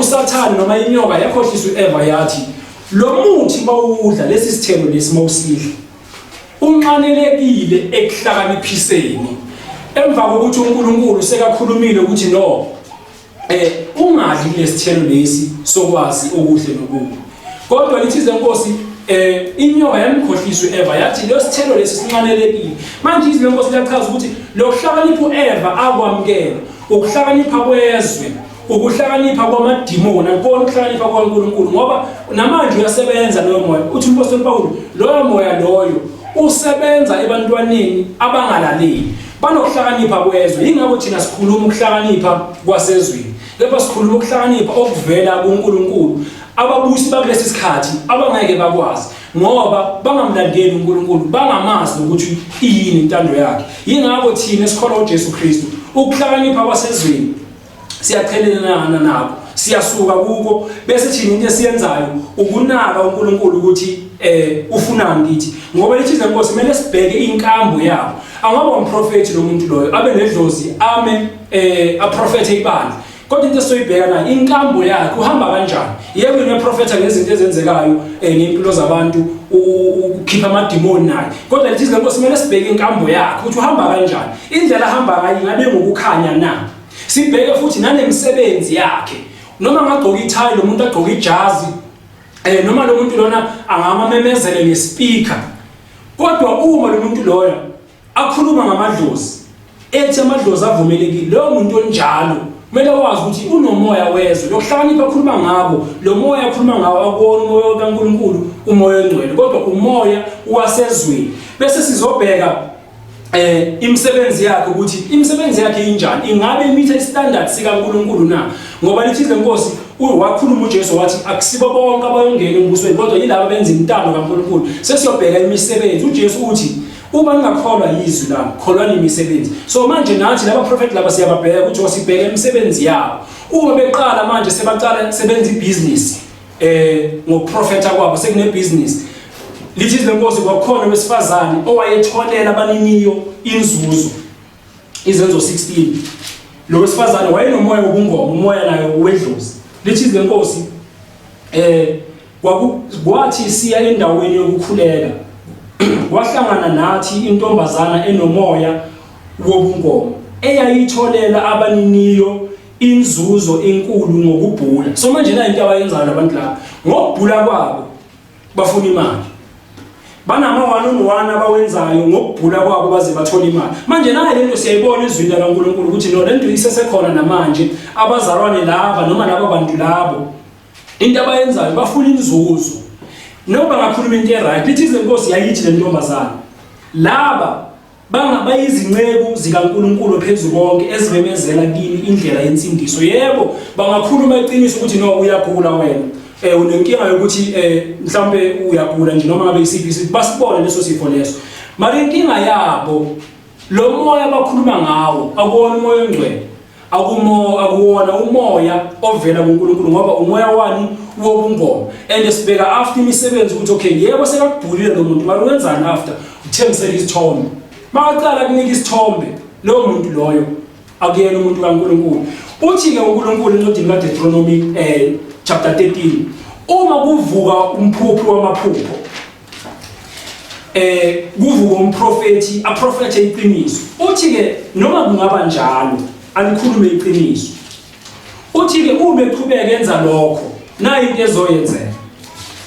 uSathane noma inyoka yakhohlisa u-Eva yathi lo muthi mawudla lesi sithelo lesi mawusidla unqanelekile ekuhlakaniphiseni. Emva kokuthi uNkulunkulu sekakhulumile ukuthi no, ungadli lesithelo lesi sokwazi okuhle nokubi, kodwa lithi lenkosi inyoka yamkhohlisa u-Eva yathi lo sithelo lesi sinqanelekile. Manje izwi lenkosi liyachaza ukuthi lokuhlakanipha u-Eva akwamukela, ukuhlakanipha kwezwe, ukuhlakanipha kwamadimoni, akubona ukuhlakanipha kwaNkulunkulu. Ngoba namanje uyasebenza loyo moya. Uthi umpostoli Pawulo loyo moya loyo usebenza ebantwaneni abangalaleli, banokuhlakanipha kwezwe. Yingakho thina sikhuluma ukuhlakanipha kwasezweni, kepha sikhuluma ukuhlakanipha okuvela kuNkulunkulu. Ababusi bakulesi sikhathi abangeke bakwazi ngoba bangamlandeli uNkulunkulu, bangamazi ukuthi iyini intando yakhe. Yingakho thina esikholwa uJesu Kristu ukuhlakanipha kwasezweni siyachelelana nabo, siyasuka kuko, bese thina into esiyenzayo ukunaka uNkulunkulu ukuthi ufunani kithi. Ngoba lithi lenkosi kumele sibheke inkambo yabo. Angaba umprofeti lo muntu loyo abe nedlozi ame aprofethe ibandla, kodwa into esoyibheka nayo inkambo yakhe uhamba kanjani. Yebo uneprofetha ngezinto ezenzekayo ngempilo zabantu, ukhipha amadimoni naye, kodwa lithi lenkosi kumele sibheke inkambo yakhe ukuthi uhamba kanjani, indlela ahamba ngayo ingabe ngokukhanya na. Sibheke futhi nanemisebenzi yakhe, noma ngagqoka ithayi lo muntu agqoka ijazi, noma lo muntu lona angamamemezele ngespeaker, kodwa uma lo muntu loyo akhuluma ngamadlozi ethi amadlozi avumelekile, lo muntu onjalo kumele wazi ukuthi unomoya wezwe. Lokuhlakanipha akhuluma ngabo, lo moya akhuluma ngawo akuwona umoya kaNkulunkulu, umoya ongcwele, kodwa umoya wasezweni. Bese sizobheka imisebenzi yakhe ukuthi imisebenzi yakhe injani, ingabe imitha istandard sikaNkulunkulu na, ngoba lithi lenkosi wakhuluma uJesu wathi akusibo bonke abayongena embusweni kodwa yilabo abenza intando kaNkulunkulu. Sesiyobheka imisebenzi. uJesu uthi uma ningakholwa yizwi lami kholwani imisebenzi. So manje nathi laba prophet laba siyababheka ukuthi wasibheka imisebenzi yabo. Uma beqala manje sebaqala sebenza ibusiness ngoprofeta kwabo sekune business. Lithi lenkosi kwakhona wesifazane owayetholela abaniniyo inzuzo. Izenzo 16. Lo wesifazane wayenomoya wobungoma, umoya nayo wedlozi. Lithi lenkosi kwathi siya endaweni yokukhuleka wahlangana nathi intombazana enomoya wobungoma eyayitholela abaniniyo inzuzo enkulu ngokubhula. So manje na into abayenzayo abantu laba ngokubhula kwabo bafuna imali. Banama one-on-one abawenzayo ngokubhula kwabo baze bathola imali. Manje naye lento siyayibona izwini laNkulunkulu ukuthi no lento isesekhona namanje abazalwane laba noma labo bantu labo into abayenzayo bafuna inzuzo. Noma ngakhuluma into right lithi lenkosi yayithi le ntombazana laba bayizinceku zikaNkulunkulu phezulu konke ezimemezela kini indlela yensindiso. Yebo bangakhuluma iqiniso ukuthi no uyagula wena unenkinga yokuthi mhlambe uyagula nje noma ngabe isiphi basibone leso sifo leso. Mara inkinga yabo lo moya abakhuluma ngawo akuwona umoya ongcwele, akuwona umoya ovela kuNkulunkulu ngoba umoya wani wobungoma. And sibheka after imisebenzi ukuthi okay yebo sekakubhulile lo muntu mara wenzani after uthengisela isithombe. Maqala kunika isithombe lo muntu loyo akuyena umuntu kaNkulunkulu. Uthi ke uNkulunkulu encwadini kaDeuteronomy chapter 13 uma kuvuka umphuphu wamaphupho kuvuka umprofeti aprofethe iqiniso. Uthi ke noma kungaba njalo alikhulume iqiniso. Uthi ke uma eqhubeka yenza lokho na into ezoyenzeka,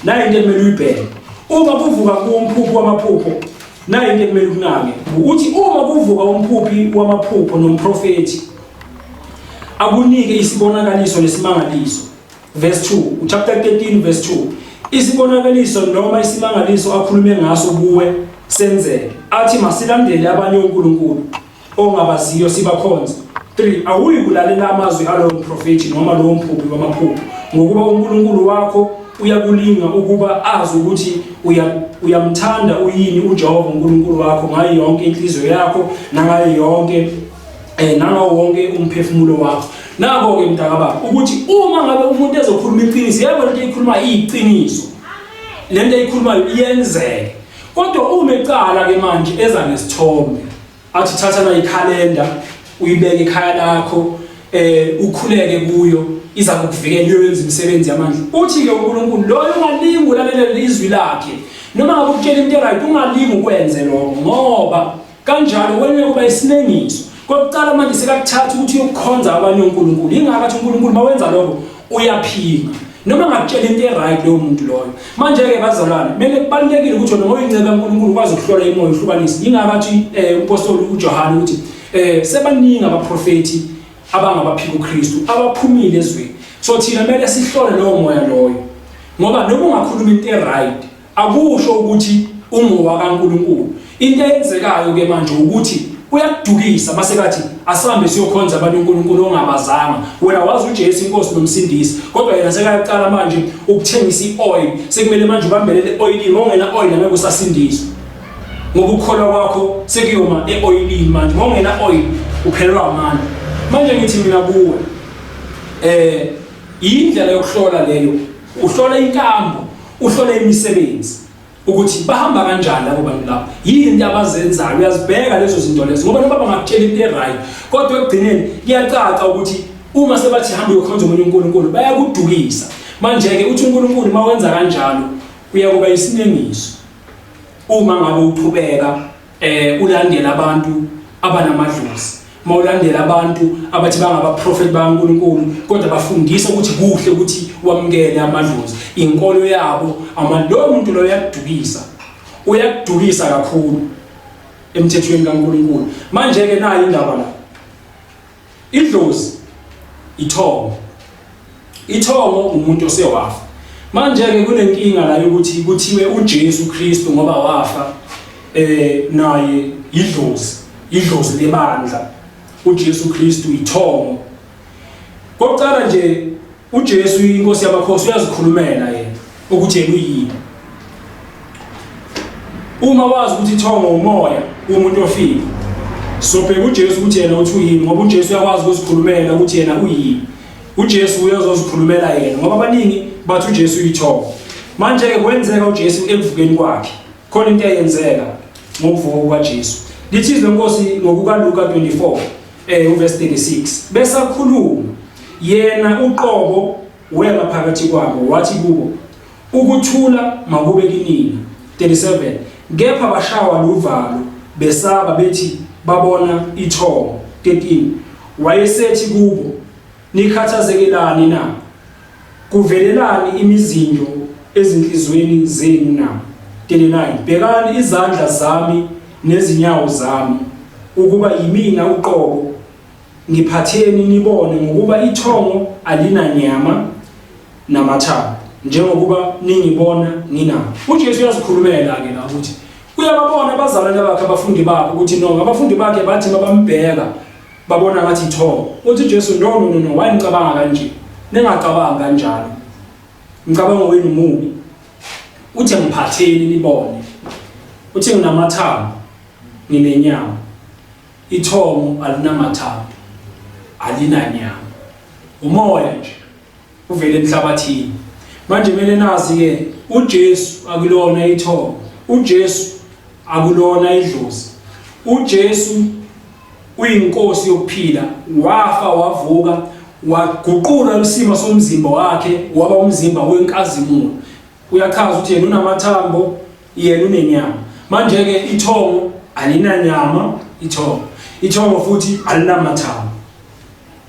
na into emele uyibheke. Uma kuvuka umphuphu wamaphupho na into emele kunake. Uthi uma kuvuka umphuphi wamaphupho nomprofeti akunike isibonakaliso lesimangaliso. Verse 2, chapter 13 verse 2. Isibonakaliso noma isimangaliso akhulume ngaso kuwe senzeke. Athi masilandele abanye uNkulunkulu ongabaziyo sibakhonze. 3. Awuyi kulalela amazwi alowo mprofeti noma lowo mphuphi wamaphupho ngokuba uNkulunkulu wakho uyakulinga ukuba azi ukuthi uyamthanda uyini uJehova uNkulunkulu wakho ngayo yonke inhliziyo yakho nangayo yonke nangawo wonke umphefumulo wakho. Nako ke mntakababa ukuthi uma ngabe umuntu ezokhuluma iqiniso yebo lento eyikhuluma iyiqiniso lento eyikhulumayo iyenzeke. Kodwa uma eqala ke manje eza nesithombe athi thatha na ikhalenda uyibeke ekhaya lakho ukhuleke kuyo iza kukuvikela uyenze imisebenzi yamandla. Uthi ke uNkulunkulu loyo ungalingi ulalela izwi lakhe noma ngabe ukutshela into right ungalingi ukwenze lokho ngoba kanjalo wena kuba isinengiso. Kokuqala manje sekakuthatha ukuthi uyokukhonza abanye uNkulunkulu. Ingakathi uNkulunkulu mawenza lokho uyaphinga noma ngakutshela into right lo muntu loyo. Manje ke bazalwane kumele kubalekile ukuthi noma uyinceka kaNkulunkulu ukwazi ukuhlola imoya uhlukanise. Ingakathi umpostoli uJohane uthi sebaningi abaprofeti abangabaphika uKristu abaphumile ezweni. So thina kumele sihlole lowo moya loyo ngoba noma ungakhuluma into right akusho ukuthi ungowa kaNkulunkulu. Into eyenzekayo ke manje ukuthi uyakudukisa masekathi asambe siyokhonza abantu uNkulunkulu ongabazanga. Wena wazi uJesu inkosi nomsindisi kodwa yena sekayaqala manje ukuthengisa ioil. Sekumele manje ubambelele oilini ongena oil ngeke usasindiswa. Ngokukholwa kwakho sekuyoma eoilini manje ongena oil uphelelwa amandla. Manje ngithi mina kuwe indlela yokuhlola leyo uhlola inkambo, uhlola imisebenzi ukuthi bahamba kanjani labo bantu lapho. Yini abazenzayo uyazibheka lezo zinto lezo ngoba noma bangakutshela into right kodwa ekugcineni kuyacaca ukuthi uma sebathi hamba uyokhonza umunye uNkulunkulu bayakudukisa. Manje ke uthi uNkulunkulu mawenza kanjalo uyakuba isinengiso uma ngabe uqhubeka ulandela abantu abanamadlozi. Mawulandela abantu abathi bangabaprofeti bakaNkulunkulu kodwa bafundisa ukuthi kuhle ukuthi wamukele amadlozi. Inkolo yabo lo muntu lo uyakudukisa kakhulu emthethweni kaNkulunkulu. Manje ke nayi indaba la. Idlozi ithongo umuntu osewafa. Manje ke kunenkinga la yokuthi kuthiwe uJesu Kristu ngoba wafa naye idlozi. idlozi lebandla, uJesu Kristu ithongo. Kokuqala nje uJesu inkosi yamakhosi uyazikhulumela yena ukuthi yena uyini. Uma wazi ukuthi ithongo umoya umuntu ofile, so bheka uJesu ukuthi yena uthi uyini, ngoba uJesu uyakwazi ukuzikhulumela ukuthi yena uyini. uJesu uyazozikhulumela yena ngoba abaningi bathi uJesu uyithongo. Manje ke kwenzeka uJesu ekuvukeni kwakhe, khona into eyenzeka ngokuvuka kwaJesu. Lithi izinkosi ngokukaLuka 24 uverse 36, besakhuluma yena uqobo wema phakathi kwabo wathi kubo, ukuthula makube kinina. 37, kepha bashawa luvalo besaba bethi babona ithongo. 13, wayesethi kubo, nikhathazekelani na? Kuvelelani imizinjo ezinhlizweni zenu na? 39, bhekani izandla zami nezinyawo zami, ukuba yimina uqobo, ngiphatheni nibone ngokuba ithongo alina nyama namathambo, njengokuba ningibona nginabo. uJesu uyazikhulumela ke la ukuthi uyababona abazalwane bakhe abafundi bakhe ukuthi no, abafundi bakhe bathi babambheka babona ngathi ithongo. Uthi uJesu no, wayicabanga kanje, ningacabanga kanjalo, umcabango wenu mubi. Uthi ngiphatheni nibone, uthi nginamathambo nginenyama, ithongo alinamathambo alinanyama, umoya nje uvele emhlabathini. Manje kumele nazi ke uJesu akulona ithongo, uJesu akulona idlozi. uJesu uyinkosi yokuphila, wafa wavuka, waguqula isimo somzimba wakhe waba umzimba wenkazimulo. Uyachaza ukuthi yena unamathambo, yena unenyama. Manje ke ithongo alinanyama, ithongo futhi alinamathambo.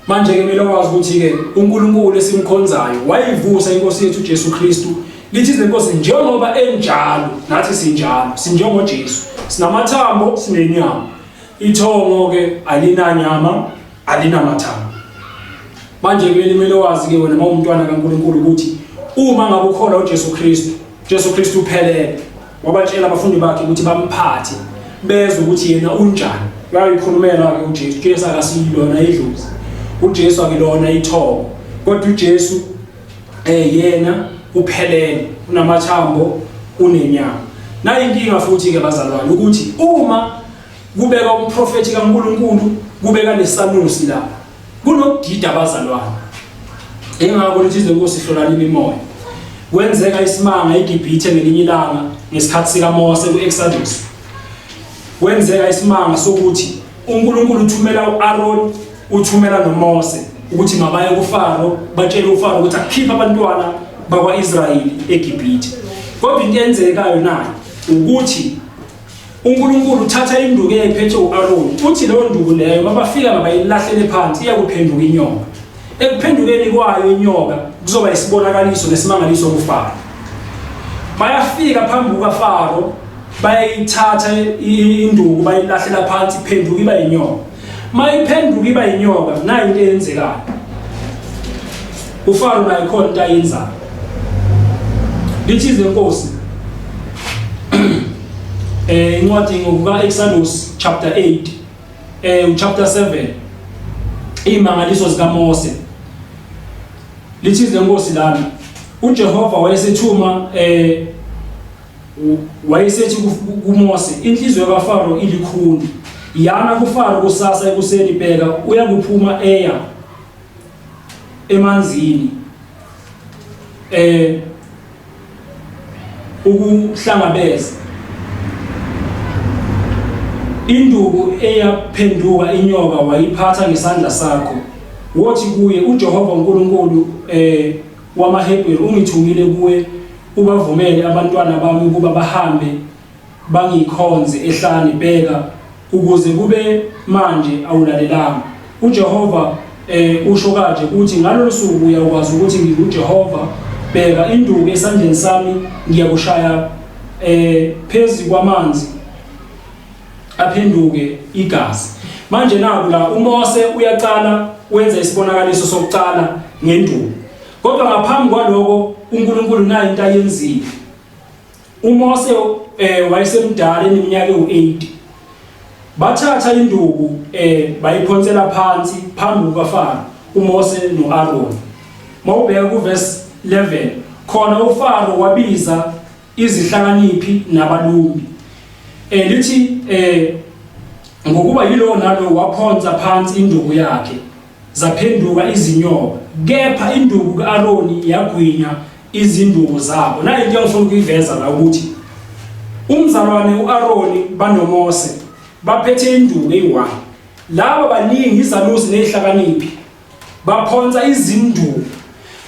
Manje ke kumele wazi ukuthi ke uNkulunkulu esimkhonzayo wayivusa inkosi yethu uJesu Kristu. Lithi izinkosi njengoba enjalo nathi sinjalo, sinjengoJesu, sinamathambo sinenyama. Ithongo ke alinanyama alinamathambo. Manje kumele wazi ke wena mawumntwana kaNkulunkulu ukuthi uma ngabe ukholwa uJesu Kristu uphelele, wabatshela abafundi bakhe ukuthi bamphathe bezwe ukuthi yena unjani. Bayikhulumela ke uJesu, Jesu akasilona idlozi, uJesu akilona ithongo, kodwa uJesu yena uphelele, unamathambo, unenyama. Na inkinga futhi ke bazalwane ukuthi uma kubeka umprofeti kaNkulunkulu kubeka lesanusi la, kunokudida abazalwane. Engakho lithi izinkosi hlolana imimoya. Kwenzeka isimanga eGibhithe ngelinye ilanga ngesikhathi sikaMose kuExodus. Kwenzeka isimanga sokuthi uNkulunkulu uthumela uAaron, uthumela noMose ukuthi mabaye kuFaro batshele uFaro ukuthi akhiphe abantwana bakwaIsrayeli eGibhithe. Kodwa into eyenzekayo nayo ukuthi uNkulunkulu uthatha induku eyayiphethe uAaron, uthi leyo nduku leyo mabafika mabayilahlele phansi iyakuphenduka inyoka. Ekuphendukeni kwayo inyoka kuzoba isibonakaliso nesimangaliso kuFaro. Bayafika phambi kukaFaro, bayithatha induku bayilahlela phansi iphenduka iba inyoka. Mayiphenduka iba inyoka, nayo into eyenzekayo. uFaro naye khona into ayenzayo. Lithi izinkosi incwadi ngokukaExodus chapter 8 chapter 7 imangaliso zikaMose. Lithi izinkosi lana uJehova wayesethuma wayesethi kuMose, inhliziyo kaFaro ilikhuni, yana kuFaro kusasa ekuseni, bheka uyakuphuma eya emanzini ukuhlangabeza. Induku eyaphenduka inyoka wayiphatha ngesandla sakho, wothi kuye, uJehova uNkulunkulu wamaHebheru ungithumile kuwe ubavumele abantwana bami ukuba bahambe bangikhonze ehlane, bheka ukuze kube manje awulalelanga. uJehova usho kanje ukuthi ngalolu suku uyakwazi ukuthi nginguJehova, bheka induku esandleni sami ngiyakushaya phezulu kwamanzi aphenduke igazi. Manje naku la uMose uyaqala wenza isibonakaliso sokuqala ngenduku, kodwa ngaphambi kwaloko uNkulunkulu naye into ayenzile. uMose wayesemdala eneminyaka ewu8, bathatha induku bayiphonsela phansi phambi kukaFaro uMose noAaron. Mawubheka kuverse 11 khona uFaro wabiza izihlakaniphi nabalumbi lithi ngokuba yilo nalo waphonsa phansi induku yakhe zaphenduka izinyoka, kepha induku kaAaron yagwinya izinduku zabo. Na into engifuna ukuyiveza la ukuthi umzalwane uAaron banoMose baphethe induku eyi1, laba baningi izanusi nezihlakaniphi baphonsa izinduku,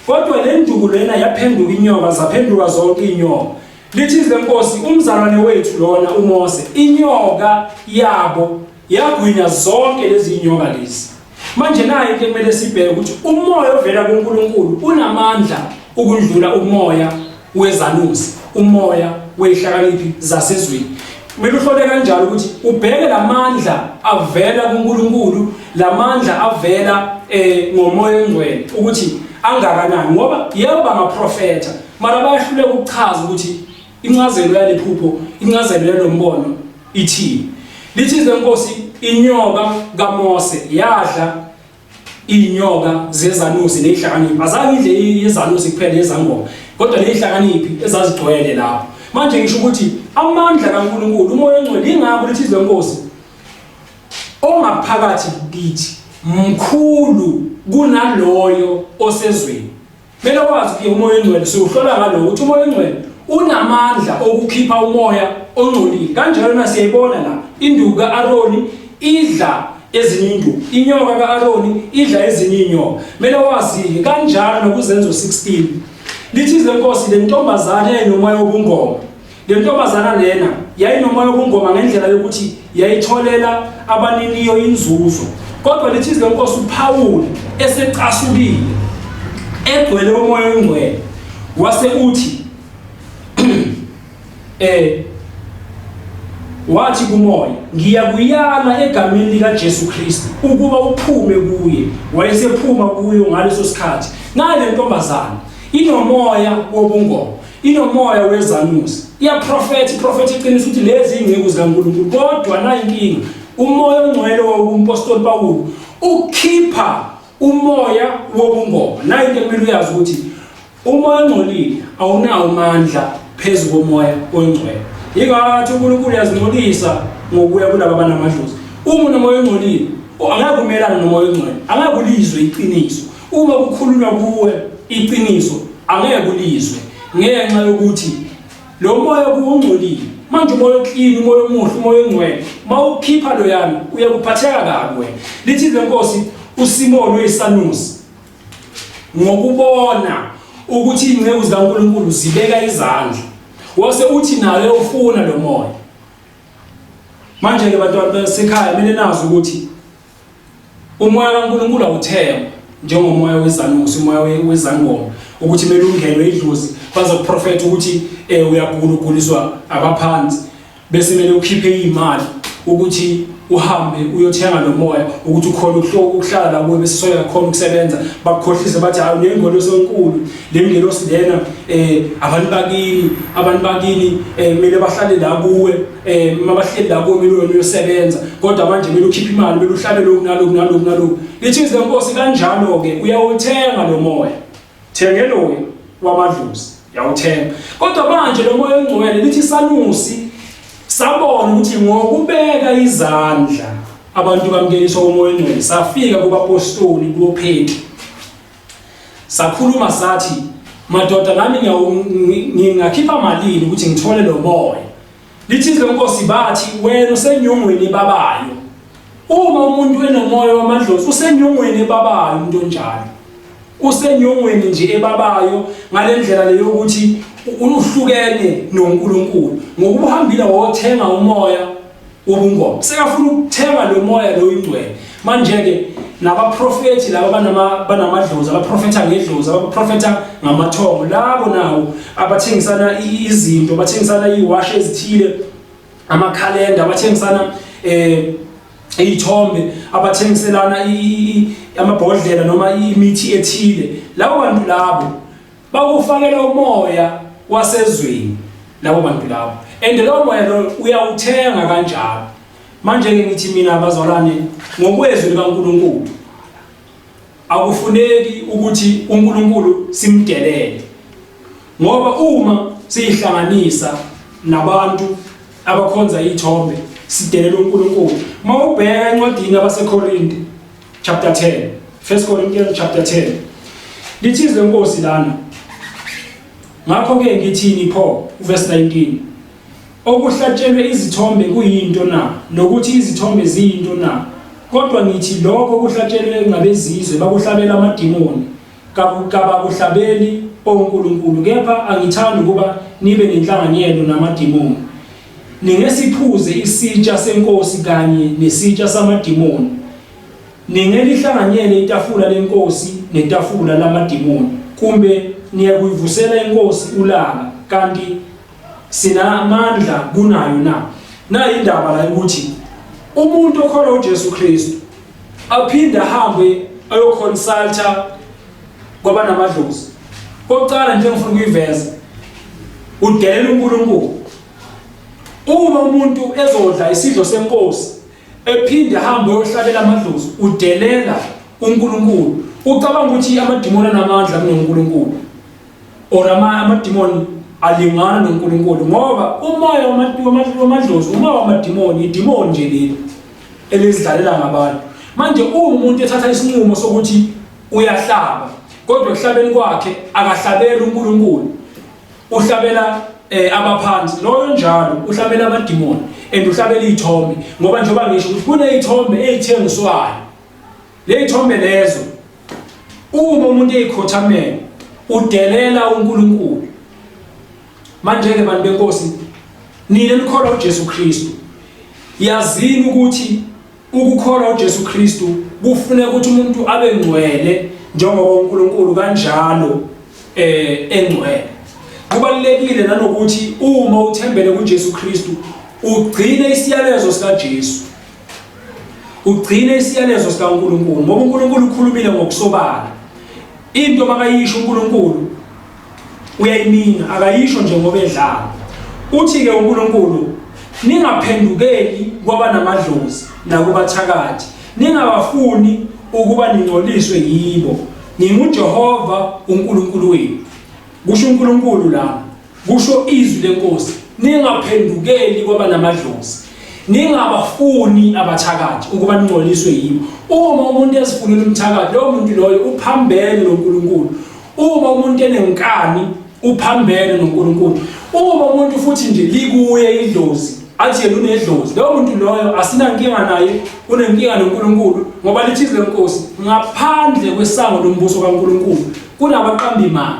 kodwa le nduku lena yaphenduka inyoka, zaphenduka zonke inyoka. Lithi izenkosi umzalwane wethu lona uMose, inyoka yabo yagwinya zonke lezi inyoka lezi. Manje nayo into kumele sibheke ukuthi umoya ovela kuNkulunkulu unamandla ukudlula umoya wezanusi, umoya wezihlakaniphi zasezweni. Kumele uhlole kanjalo ukuthi ubheke lamandla avela kuNkulunkulu, lamandla avela ngomoya ongcwele ukuthi angakanani, ngoba yebo bamaprofeta mara bayahluleka ukuchaza ukuthi incazelo yalephupho, incazelo yalombono ithini. Lithi izenkosi inyoka kaMose yadla inyoka zezanusi nezihlakaniphi, azange idle yezanusi kuphela yezangoma, kodwa nezihlakaniphi ezazigcwele lapho. Manje ngisho ukuthi amandla kaNkulunkulu, umoya ongcwele, ingakho lithi izenkosi ongaphakathi kithi mkhulu kunaloyo osezweni. Kumele wazi ukuthi umoya ongcwele siwuhlola ngalokho ukuthi umoya ongcwele unamandla okukhipha umoya ongcolile. Kanjalo nasiyayibona la induku kaAaron idla ezinye induku, inyoka kaAaron idla ezinye inyoka. Kumele wazi kanjalo nokuzenzo 16 lithi izenkosi le ntombazana yayinomoya wobungoma. Le ntombazana lena yayinomoya wobungoma ngendlela yokuthi yayitholela abaniniyo inzuzo, kodwa lithi izenkosi uPawulu esecasukile egcwele umoya ongcwele wase uthi wathi kumoya, ngiyakuyala egameni likaJesu Kristu ukuba uphume kuye. Wayesephuma kuyo ngaleso sikhathi. Ngale ntombazana inomoya wobungoma, inomoya wezanusi, iyaprofethi iqinisa ukuthi lezi ingceku zikaNkulunkulu. Kodwa nayo inkinga, umoya ongcwele wompostoli Pawulu ukhipha umoya wobungoma. Nayo into kumele uyazi ukuthi umoya ongcolile awunawo amandla phezu komoya ongcwele. Yingathi uNkulunkulu yazingcolisa ngokuya kulabo abanamadlozi. Uma unomoya ongcolile angeke umelane nomoya ongcwele, angeke ulizwe iqiniso. Uma kukhulunywa kuwe iqiniso angeke ulizwe ngenxa yokuthi lo moya kuungcolile. Manje umoya oclean, umoya omuhle, umoya ongcwele mawukhipha lo yami uyakuphatheka kabi wena. Lithi izenkosi uSimoni wesanusi ngokubona ukuthi ingceku zikaNkulunkulu zibeka izandla wase uthi naye ufuna lo moya. Manje ke bantwana basekhaya kumele nazi ukuthi umoya kaNkulunkulu awuthemba njengomoya wezanusi, umoya wezangoma ukuthi kumele ungenwe idlozi baza kuprofeta ukuthi uyaguluguliswa abaphansi, bese kumele ukhiphe imali ukuthi uhambe uyothenga lo moya ukuthi ukhona ukuhlala la kuwe, bese soya khona ukusebenza. Bakukhohlisa bathi hayi unengolosi enkulu, le ngelosi lena abantu bakini kumele bahlale la kuwe, mabahleli la kuwe kumele uyosebenza, kodwa manje kumele ukhiphe imali, kumele uhlale lokhu nalokhu. Lithi izenkosi kanjalo ke uyawuthenga lo moya, thengelo wamadlozi yawuthenga. Kodwa manje lo moya ongcwele lithi isanusi sabona ukuthi ngokubeka izandla abantu bamkeliswa umoya ongcwele safika kubapostoli kuPetru, sakhuluma sathi madoda nami ngingakhipha malini ukuthi ngithole lo moya. Lithi izenkosi bathi wena usenyongweni babayo. Uma umuntu enomoya wamadlozi usenyongweni ebabayo, umuntu onjalo usenyongweni nje ebabayo ngalendlela leyo ukuthi uhlukene noNkulunkulu. Ngokuba uhambile wothenga umoya wobungoma, sekafuna ukuthenga lo moya lo ingcwele. Manje ke nabaprofeti laba banamadlozi, abaprofeta ngedlozi, abaprofeta ngamathongo, labo nawo abathengisana izinto, bathengisana iwash ezithile, amakhalenda, bathengisana izithombe, abathengiselana amabhodlela noma imithi ethile. Labo bantu labo bakufakela umoya wasezweni labo bantu labo, and lo moya lo uyawuthenga kanjalo. Manje ke ngithi mina abazalwane ngokwezwi likaNkulunkulu akufuneki ukuthi uNkulunkulu simdelele, ngoba uma sihlanganisa nabantu abakhonza izithombe sidelela uNkulunkulu. Mawubheka encwadini yabaseKorinte chapter 10, 1 Corinthians chapter 10, lithi izinkosi lana, ngakho ke ngithini pho verse 19, okuhlatshelwe izithombe kuyinto na, nokuthi izithombe ziyinto na, kodwa ngithi lokho kuhlatshelwe ngabezizwe bakuhlabela amadimoni kabakuhlabeli oNkulunkulu. Kepha angithandi ukuba nibe nenhlanganyelo namadimoni, ningesiphuze isitsha senkosi kanye nesitsha samadimoni, ningelihlanganyele itafula lenkosi netafula lamadimoni. Kumbe niyakuyivusela inkosi ulaka, kanti sinamandla kunayo na? Na indaba la ukuthi umuntu okholwa uJesu Kristu aphinda ahambe ayoconsulta kwabanamadlozi. Kokuqala nje ngifuna ukuyiveza, udelela uNkulunkulu. Uma umuntu ezodla isidlo senkosi ephinda ahambe ayohlabela amadlozi, udelela uNkulunkulu. Ucabanga ukuthi amadimoni anamandla kunoNkulunkulu, or amadimoni alingana noNkulunkulu? Ngoba umoya wamadlozi, umoya wamadimoni, idimoni nje lelo elizidlalela ngabantu. Manje uma umuntu ethatha isinqumo sokuthi uyahlaba, kodwa ekuhlabeni kwakhe akahlabela uNkulunkulu, uhlabela abaphansi, loyo njalo uhlabela amadimoni and uhlabela izithombe. Ngoba njengoba ngisho ukuthi kunezithombe ezithengiswayo, le izithombe lezo uma umuntu eyikhothamela udelela uNkulunkulu. Manje ke bantu benkosi, nina nikholwa uJesu Kristu, yazini ukuthi ukukholwa uJesu Kristu kufuneka ukuthi umuntu abe ngcwele njengoba uNkulunkulu kanjalo engcwele. Kubalulekile nanokuthi uma uthembele kuJesu Kristu ugcine isiyalezo sikaJesu, ugcine isiyalezo sikaNkulunkulu, ngoba uNkulunkulu ukhulumile ngokusobala. Into makayisho uNkulunkulu uyayimina, akayisho nje ngoba edlala. Uthi ke uNkulunkulu, ningaphendukeli kwabanamadlozi nakubathakathi, ningabafuni ukuba ningcoliswe yibo. NginguJehova uNkulunkulu wenu. Kusho uNkulunkulu la, kusho izwi lenkosi, ningaphendukeli kwabanamadlozi, ningabafuni abathakathi ukuba ningcoliswe yibo. Uma umuntu ezifunela umthakathi, lowo muntu loyo uphambene noNkulunkulu. Uma umuntu enenkani uphambene noNkulunkulu. Uma umuntu futhi nje likuye idlozi athi yena unedlozi, lowo muntu loyo asinankinga naye, unenkinga noNkulunkulu. Ngoba lithi lenkosi, ngaphandle kwesango lombuso kaNkulunkulu kunabaqambi imali.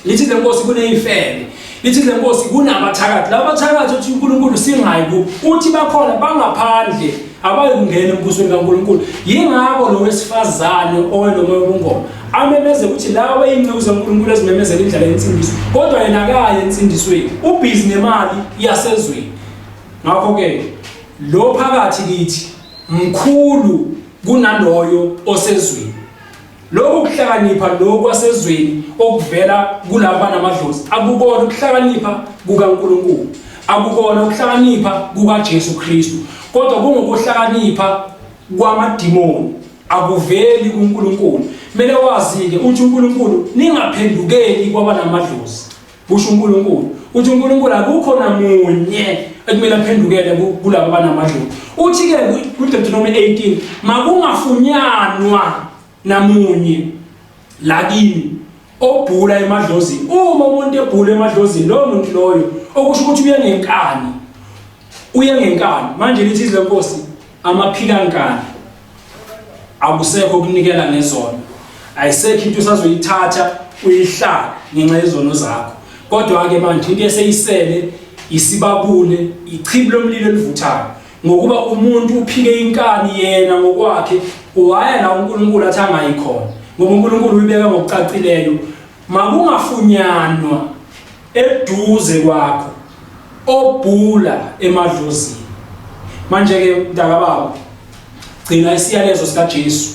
Lithi lenkosi kuneyifebe, lithi lenkosi kunabathakathi. Laba bathakathi uthi uNkulunkulu singayi ku, uthi bakhona bangaphandle abayi kungena embusweni kaNkulunkulu. Yingakho lo wesifazane owelomoya wobungoma amemeze ukuthi lawa bayinceku zaNkulunkulu ezimemezela indlela yensindiso, kodwa yena akaye ensindisweni, ubhizi nemali yasezweni. Ngakho ke lo phakathi kithi mkhulu kunaloyo osezweni. Lokho kuhlakanipha lokho kwasezweni okuvela kulaba namadlozi akukona ukuhlakanipha kukaNkulunkulu, akukona ukuhlakanipha kukaJesu Kristu, kodwa kungokuhlakanipha kwamadimoni, akuveli kuNkulunkulu. Kumele wazi-ke uthi uNkulunkulu, ningaphendukeli kwabanamadlozi. Kusho uNkulunkulu, uthi uNkulunkulu akukho namunye ekumele aphendukele kulabo abanamadlozi. Uthi-ke kuDeuteronomy 18, makungafunyanwa namunye lakini obhula emadlozini. Uma umuntu ebhula emadlozini, lowo muntu loyo okusho ukuthi uye ngenkani. Manje lithi lenkosi, amaphikankani akusekho ukunikela ngezono, ayisekho into usazoyithatha uyihlala ngenxa yezono zakho. Kodwa ke manje into eseyisele isibabule, ichibi lomlilo elivuthayo, ngokuba umuntu uphike inkani yena ngokwakhe, waya la uNkulunkulu athi angayikhona. Ngoba uNkulunkulu uyibeka ngokucacileyo, makungafunyanwa eduze kwakho obhula emadlozini. Manje ke mntaka baba, gcina isiyalezo sikaJesu,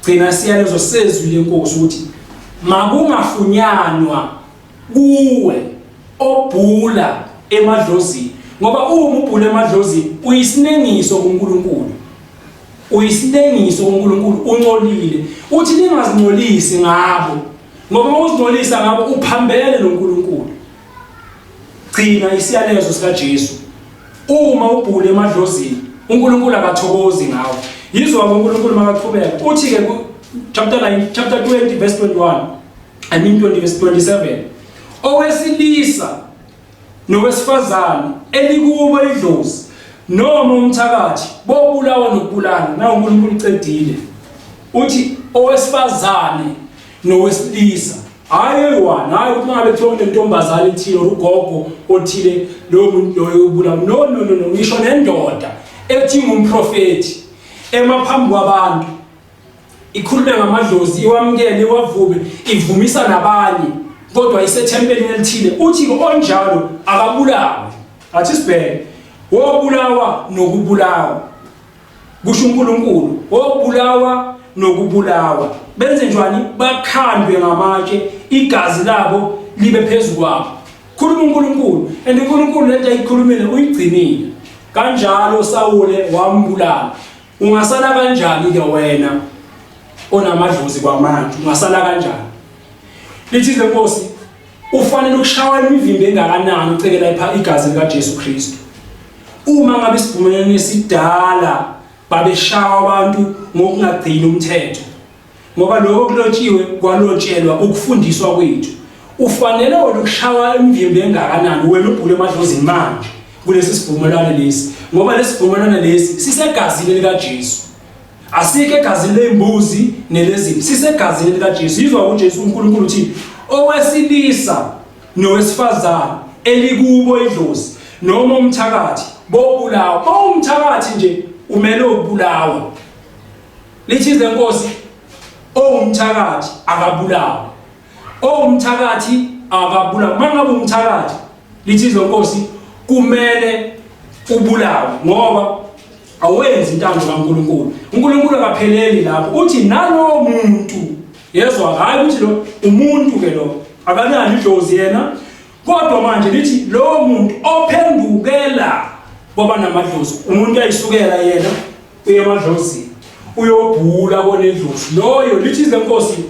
gcina isiyalezo sezwi lenkosi ukuthi makungafunyanwa kuwe obhula emadlozini. Ngoba uma ubhula emadlozini uyisinengiso kuNkulunkulu. Uyisinengiso kuNkulunkulu, ungcolile. Uthi ningazingcolisi ngabo. Ngoba uma uzingcolisa ngabo uphambene noNkulunkulu. Gcina isiyalezo sika Jesu. Uma ubhule emadlozini, uNkulunkulu akathokozi ngawo. Yizwa uNkulunkulu makaqhubeka. Uthi ke chapter 20 verse 21. 20 verse 27. Owesilisa nowesifazane elikubo idlozi noma umthakathi bobulawa nokubulana na uNkulunkulu ucedile. Uthi owesifazane nowesilisa hayi one hayi ukuthi ngabe kuthiwa unentombazane ethile ugogo othile lo muntu loyo ubulawa no ngisho nendoda ethi ngumprofeti emaphambi kwabantu ikhulume ngamadlozi iwamkele iwavube ivumisa nabanye kodwa isethempelini elithile uthi onjalo akabulawa. Athi sibheke wobulawa nokubulawa kusho uNkulunkulu wobulawa nokubulawa benze njani bakhandwe ngamatshe igazi labo libe phezulu kwabo. Khuluma uNkulunkulu and uNkulunkulu lento ayikhulumile uyigcinile. Kanjalo Sawule wambulala. Ungasala kanjani ke wena onamadlozi kwamanje ungasala kanjani? Lithi lenkosi ufanele ukushawa imivimbo engakanani ucekela igazi lika Jesu Kristu. Uma ngabe sivumelene nesidala babeshawa abantu ngokungagcini umthetho. Ngoba lokho kulotshiwe kwalotshelwa ukufundiswa kwethu. Ufanele ukushawa imivimbo engakanani wena ubhule emadlozini manje kulesi sivumelane lesi. Ngoba lesi sivumelane lesi sisegazini lika Jesu. Asike egazini lembuzi nelezimvu sisegazini lika Jesu. Yizwa uJesu uNkulunkulu uthi owesilisa nowesifazane elikubo idlozi noma umthakathi bobulawa. Umthakathi nje umele ubulawa. Lithi lenkosi umthakathi akabulawa. Umthakathi akabulawa. Mangabe umthakathi lithi lenkosi kumele ubulawe ngoba awenzi intando kaNkulunkulu. uNkulunkulu akapheleli lapho. Uthi nalo muntu yezwa hayi ukuthi lo umuntu ke lo akanani idlozi yena kodwa manje lithi lo muntu ophendukela ngoba namadlozi umuntu ayisukela yena uye emadlozini uyobhula konedlozi loyo. Lithi lenkosi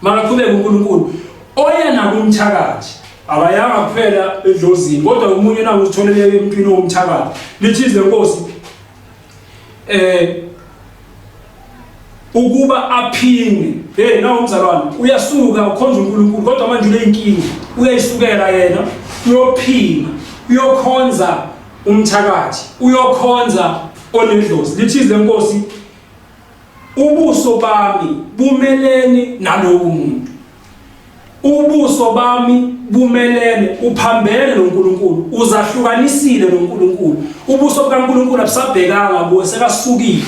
makaqhubeka uNkulunkulu oyena kumthakathi abayanga kuphela edlozini kodwa umunye nawo uzitholele emntwini womthakathi. Lithi lenkosi ukuba aphinge nawo umzalwane uyasuka ukhonza uNkulunkulu kodwa manje uleyinkinga uyayisukela yena uyophinga uyokhonza umthakathi uyokhonza onedlozi. Lithi lenkosi ubuso bami bumelene nalowo muntu. Ubuso bami bumelene uphambene noNkulunkulu uzahlukanisile noNkulunkulu. Ubuso bukaNkulunkulu abusabhekanga kuwe sekasukile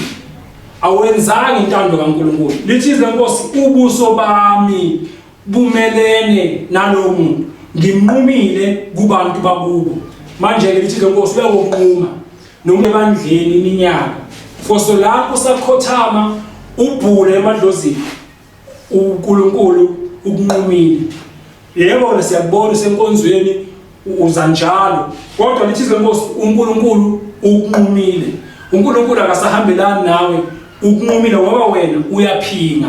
awenzanga intando kaNkulunkulu. Lithi lenkosi ubuso bami bumelene nalowo muntu ngimnqumile kubantu bakubo. Manje ke lithi lenkosi uyakunquma noma ebandleni iminyaka foso lapho sakhothama ubhule emadlozini uNkulunkulu ukunqumile. Yebo siyabona senkonzweni uzanjalo kodwa lithi lenkosi uNkulunkulu ukunqumile. uNkulunkulu akasahambelani nawe ukunqumile ngoba wena uyaphinga.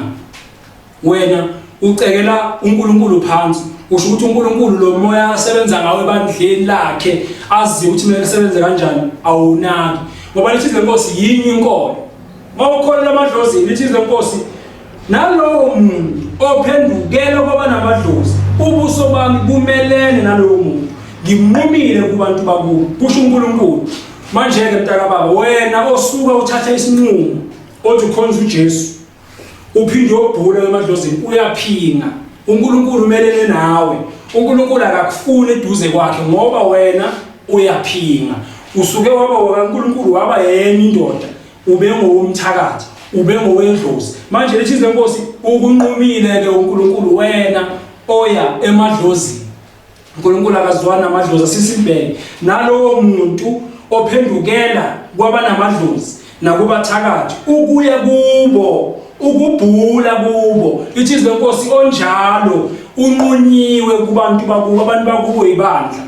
Wena ucekela uNkulunkulu phansi usho ukuthi uNkulunkulu lo moya asebenza ngawe ebandleni lakhe azi ukuthi kumele sebenze kanjani awunaki. Ngoba lithi lenkosi yinye inkolo. Mawukholela amadlozini lithi lenkosi nalowo muntu ophendukela kwaba namadlozi ubuso bami bumelene nalowo muntu ngimnqumile kubantu bakubo kusho uNkulunkulu. Manje ke mntaka baba wena osuka uthatha isinqumo othi ukhonza uJesu uphinde uyobhula emadlozini uyaphinga. uNkulunkulu umelene nawe. uNkulunkulu akakufuni eduze kwakhe ngoba wena uyaphinga. Usuke waba kaNkulunkulu waba yena indoda ube ngowomthakathi ube ngowendlozi. Manje lithi lenkosi ukunqumile ke uNkulunkulu wena oya emadlozini. uNkulunkulu akazwana namadlozi asisimbeke nalowo muntu ophendukela kwaba namadlozi nakubathakathi ukuya kubo ukubhula kubo. Lithi lenkosi onjalo unqunyiwe kubantu bakubo. Abantu bakubo ibandla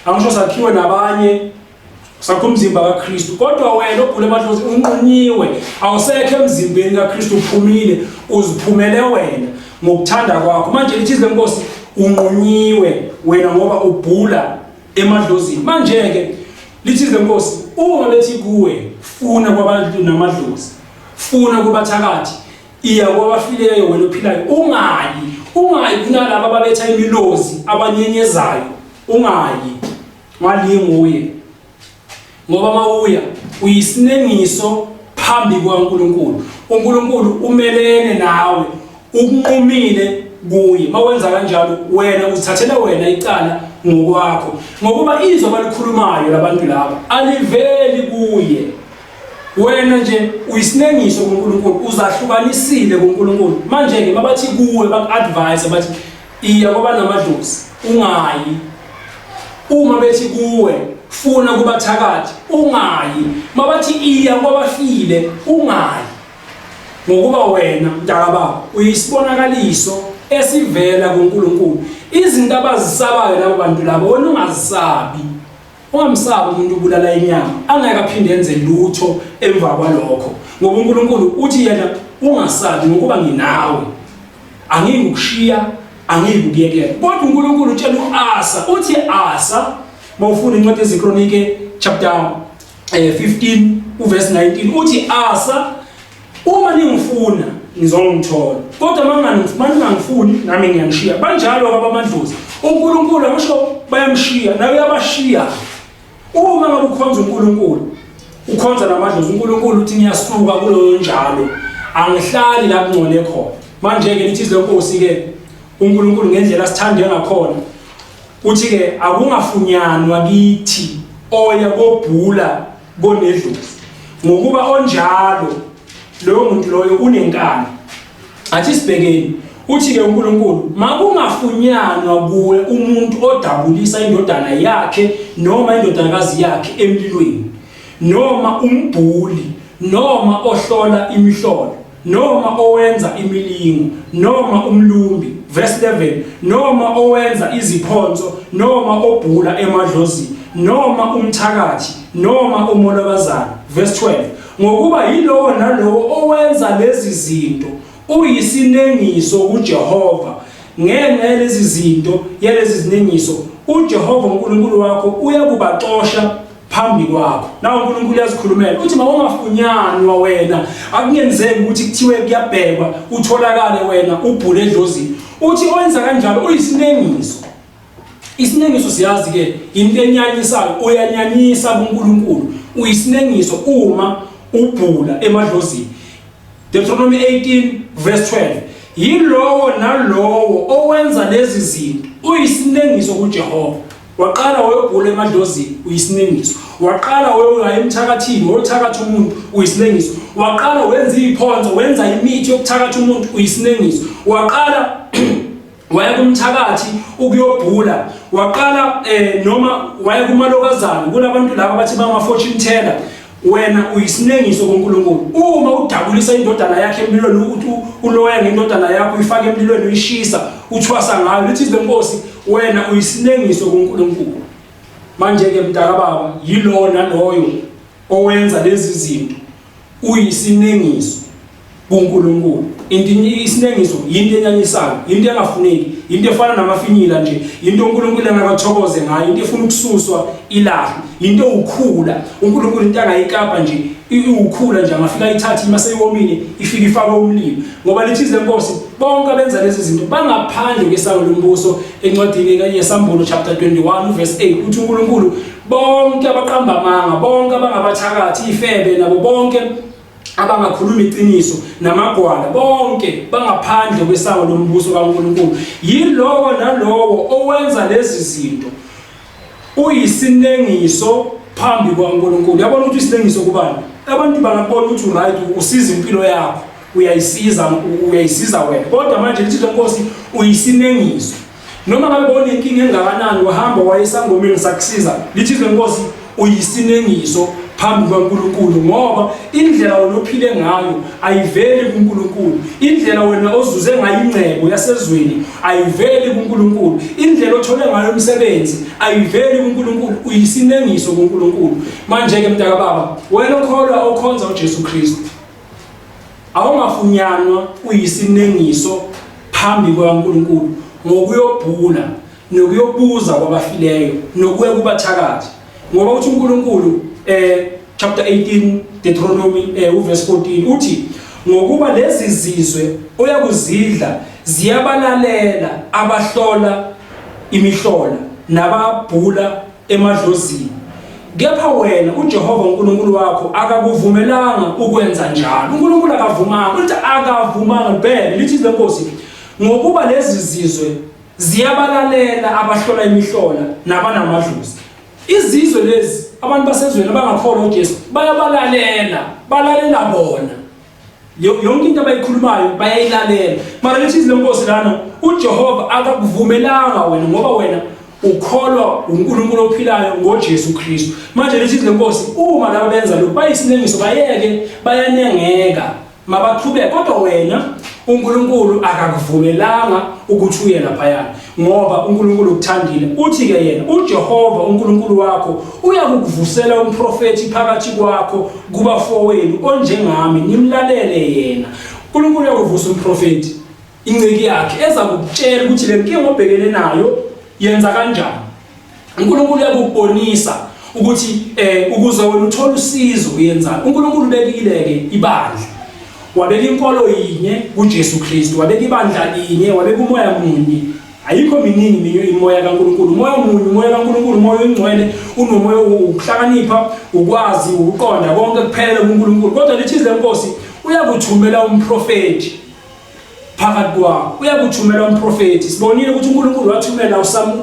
angisho sakhiwe nabanye sakho umzimba kaKristu, kodwa wena obhule emadlozi unqunyiwe, awusekho emzimbeni kaKristu, uphumile, uziphumele wena ngokuthanda kwakho. Manje lithi lenkosi unqunyiwe wena ngoba ubhula emadlozini. Manje ke lithi lenkosi uma bethi kuwe funa kwabantu namadlozi, funa kubathakathi, iya kwabafileyo wena ophilayo, ungayi kunalabo ababetha imilozi abanyenyezayo, ungayi mali nguye, ngoba mawuya uyisinengiso phambi kwaNkulunkulu. uNkulunkulu umelene nawe, ukunqumile kuye. Mawenza kanjalo wena uzithathela wena icala ngokwakho, ngokuba izwi abalikhulumayo labantu laba aliveli kuye. Wena nje uyisinengiso kuNkulunkulu, uzahlukanisile kuNkulunkulu. Manje ke mabathi kuwe baku-advise bathi iya kwaba namadlozi, ungayi. Uma bethi kuwe funa kubathakathi, ungayi. Mabathi iya kwabafile, ungayi. Ngokuba wena mntaka baba uyisibonakaliso esivela kuNkulunkulu. Izinto abazisabayo labo bantu labo wena ungazisabi. Ungamsabi umuntu ubulala inyama, angeke aphinde enze lutho emva kwalokho. Ngoba uNkulunkulu uthi yena ungasabi ngokuba nginawe, angikukushiya, angikukuyekela. Kodwa uNkulunkulu utshela uAsa, uthi Asa, mawufuna incwadi yeziKronike chapter 15 uverse 19, uthi Asa, uma ningifuna nizongithola, kodwa mangangifuni nami ngiyanishiya. Banjalo abamadlozi uNkulunkulu akusho bayamshiya, nawe uyabashiya. Uma ngabe ukhonza uNkulunkulu, ukhonza namadlozi, uNkulunkulu uthi ngiyasuka kulo njalo, angihlali la kungcole khona. Manje ke lithi lenkosi ke uNkulunkulu ngendlela sithande ngakhona, uthi ke akungafunyanwa kithi oya kobhula konedlozi, ngokuba onjalo loyo muntu loyo unenkani. Athi sibhekeni, uthi ke uNkulunkulu makungafunyanwa kuwe umuntu odabulisa indodana yakhe noma indodakazi yakhe emlilweni, noma umbhuli, noma ohlola imihlolo, noma owenza imilingo, noma umlumbi, verse 11, noma owenza iziphonso, noma obhula emadlozini, noma umthakathi, noma umolokazana, verse 12, ngokuba yilowo nalowo owenza lezi zinto uyisinengiso kuJehova. Ngenxa lezi zinto yalezi zinengiso uJehova uNkulunkulu wakho uyakubaxosha phambi kwakho. Nawo uNkulunkulu uyazikhulumela uthi makungafunyanwa wena, akungenzeki ukuthi kuthiwe kuyabhekwa utholakale wena ubhule edlozini. Uthi owenza kanjalo uyisinengiso. Isinengiso siyazi ke into enyanyisayo, uyanyanyisa kuNkulunkulu, uyisinengiso uma ubhula emadlozini. Deuteronomy 18 verse 12, yilowo nalowo owenza lezi zinto uyisinengiso kuJehova. Waqala webhula emadlozini uyisinengiso, waqala weya emthakathini wothakatha umuntu uyisinengiso, waqala wenza iziphonzo wenza imithi yokuthakatha umuntu uyisinengiso, waqala waya kumthakathi ukuyobhula, waqala noma waya kumalokazana kulabantu laba bathi bama fortune teller, wena uyisinengiso kuNkulunkulu. Uma udabulisa indodana yakhe emlilweni, uthi uloya ngendodana yakho uyifaka emlilweni uyishisa, uthwasa ngayo, lithi lenkosi wena uyisinengiso kuNkulunkulu. Manje ke mntaka baba yilo naloyo owenza lezi zinto uyisinengiso kuNkulunkulu. Isinengiso yinto enyanyisayo, into engafuneki, into efana namafinyila nje, into uNkulunkulu engakathokoze ngayo, into efuna ukususwa ilahle, into ukhula. uNkulunkulu into angayikapa nje ukhula nje, angafika ithathe maseyomile ifika ifaka umlilo. Ngoba lithi lenkosi bonke abenza lezi zinto bangaphandle kwesango lombuso. Encwadini kaYesambulu chapter 21 verse 8 uthi uNkulunkulu bonke abaqamba amanga, bonke abangabathakathi, ifebe nabo bonke abangakhuluma iqiniso namagwala, bonke bangaphandle kwesango lombuso kaNkulunkulu. Yilowo nalowo owenza lezi zinto uyisinengiso phambi kwaNkulunkulu. Yabona ukuthi isinengiso kubani? Abantu bangabona ukuthi right, usiza impilo yakho, uyayisiza wena, kodwa manje lithi lenkosi uyisinengiso. Noma ngabe bona inkinga engakanani, wahamba wayesangomeni sakusiza, lithi lenkosi uyisinengiso phambi kaNkulunkulu, ngoba indlela wena ophile ngayo ayiveli kuNkulunkulu. Indlela wena ozuze ngayo ingcebo yasezweni ayiveli kuNkulunkulu. Indlela othole ngayo umsebenzi ayiveli kuNkulunkulu, uyisinengiso kuNkulunkulu. Manje ke mntaka baba, wena okhonza uJesu Kristu, awungafunyanwa uyisinengiso phambi kaNkulunkulu ngokuyobhula nokuyobuza kwabafileyo nokuya kubathakathi, ngoba uthi uNkulunkulu chapter 18 Deuteronomy verse 14 uthi ngokuba lezi zizwe oyakuzidla ziyabalalela abahlola imihlola nababhula emadlozini, kepha wena uJehova uNkulunkulu wakho akakuvumelanga ukwenza njalo. uNkulunkulu akavumanga, uthi akavumanga bheke lithi lenkosi ngokuba lezi zizwe ziyabalalela abahlola imihlola nabanamadlozi. Izizwe lezi abantu basezweni abangakholwa uJesu balalela bona, yonke into abayikhulumayo bayayilalela. Mara lithi lenkosi lana uJehova akakuvumelanga wena ngoba wena ukholwa uNkulunkulu ophilayo ngoJesu Kristu. Manje lithi lenkosi uma laba benza lokho bayisinengiso bayeke bayanengeka mabaqhubeke, kodwa wena uNkulunkulu akakuvumelanga ukuthi uye lapha, ngoba uNkulunkulu ukuthandile. Uthi ke yena uJehova uNkulunkulu wakho uyakuvusela umprofeti phakathi kwakho kubafowenu onjengami, nimlalele yena. uNkulunkulu uyakuvusa umprofeti inceki yakhe ezakutshela ukuthi le nkinga obhekene nayo yenza kanjani. uNkulunkulu uyakubonisa ukuthi ukuze wena uthole usizo uyenzani. uNkulunkulu ubekile ke ibandla, wabeka inkolo yinye kuJesu Kristu, wabeka ibandla linye, wabeka umoya munye. Ayikho miningi imoya kaNkulunkulu, umoya munye, umoya kaNkulunkulu, umoya oyingcwele, unomoya ukuhlakanipha, ukwazi, ukuqonda konke kuphela kuNkulunkulu. Kodwa lithi lenkosi uyakuthumela umprofeti phakathi kwakho, uyakuthumela umprofeti. Sibonile ukuthi uNkulunkulu wathumela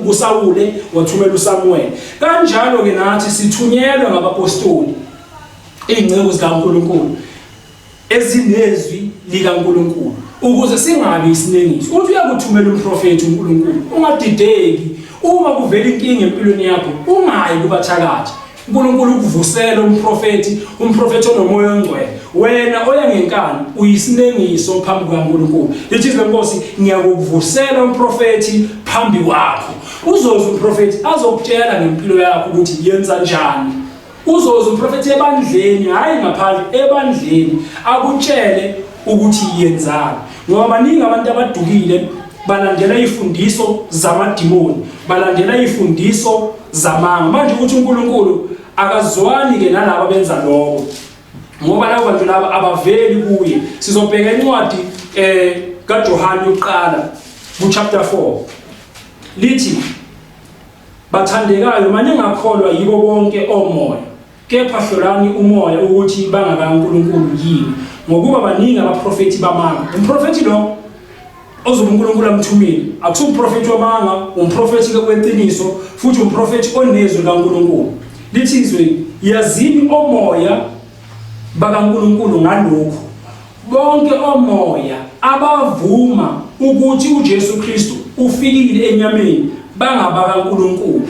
uSawule, wathumela uSamuel. Kanjalo ke nathi sithunyelwa ngabapostoli, izingceku zikaNkulunkulu ezinezwi likaNkulunkulu, ukuze singabi isinengiso. Uthi uyakuthumela umprofeti uNkulunkulu, ungadideki uma kuvela inkinga empilweni yakho, ungayi kubathakathi. uNkulunkulu ukuvusela umprofeti onomoya ongcwele. Wena oya ngenkani uyisinengiso phambi kaNkulunkulu. Lithi lenkosi ngiyakuvusela umprofeti phambi kwakho. Uzoza umprofeti azokutshela ngempilo yakho ukuthi yenza njani. Uzoza umprofeti ebandleni, hayi ngaphandle, ebandleni akutshele ukuthi yenzani. Ngoba baningi abantu abadukile balandela izifundiso zamadimoni, balandela izifundiso zamanga. Manje ukuthi uNkulunkulu akazwani ke nalabo benza lokho, ngoba labo bantu laba abaveli kuye. Sizobheka incwadi kaJohane yokuqala ku chapter 4 lithi bathandekayo, manje ngakholwa yibo bonke omoya, kepha hlolani umoya ukuthi bangakaNkulunkulu yini, ngokuba baningi abaprofeti bamanga. Umprofeti lo ozoba uNkulunkulu amthumile akusi umprofeti wamanga, umprofeti kweqiniso, futhi umprofeti onezwi kaNkulunkulu. Lithi izwe yazini omoya bakaNkulunkulu ngalokho, bonke omoya abavuma ukuthi uJesu Kristu ufikile enyameni bangabakaNkulunkulu.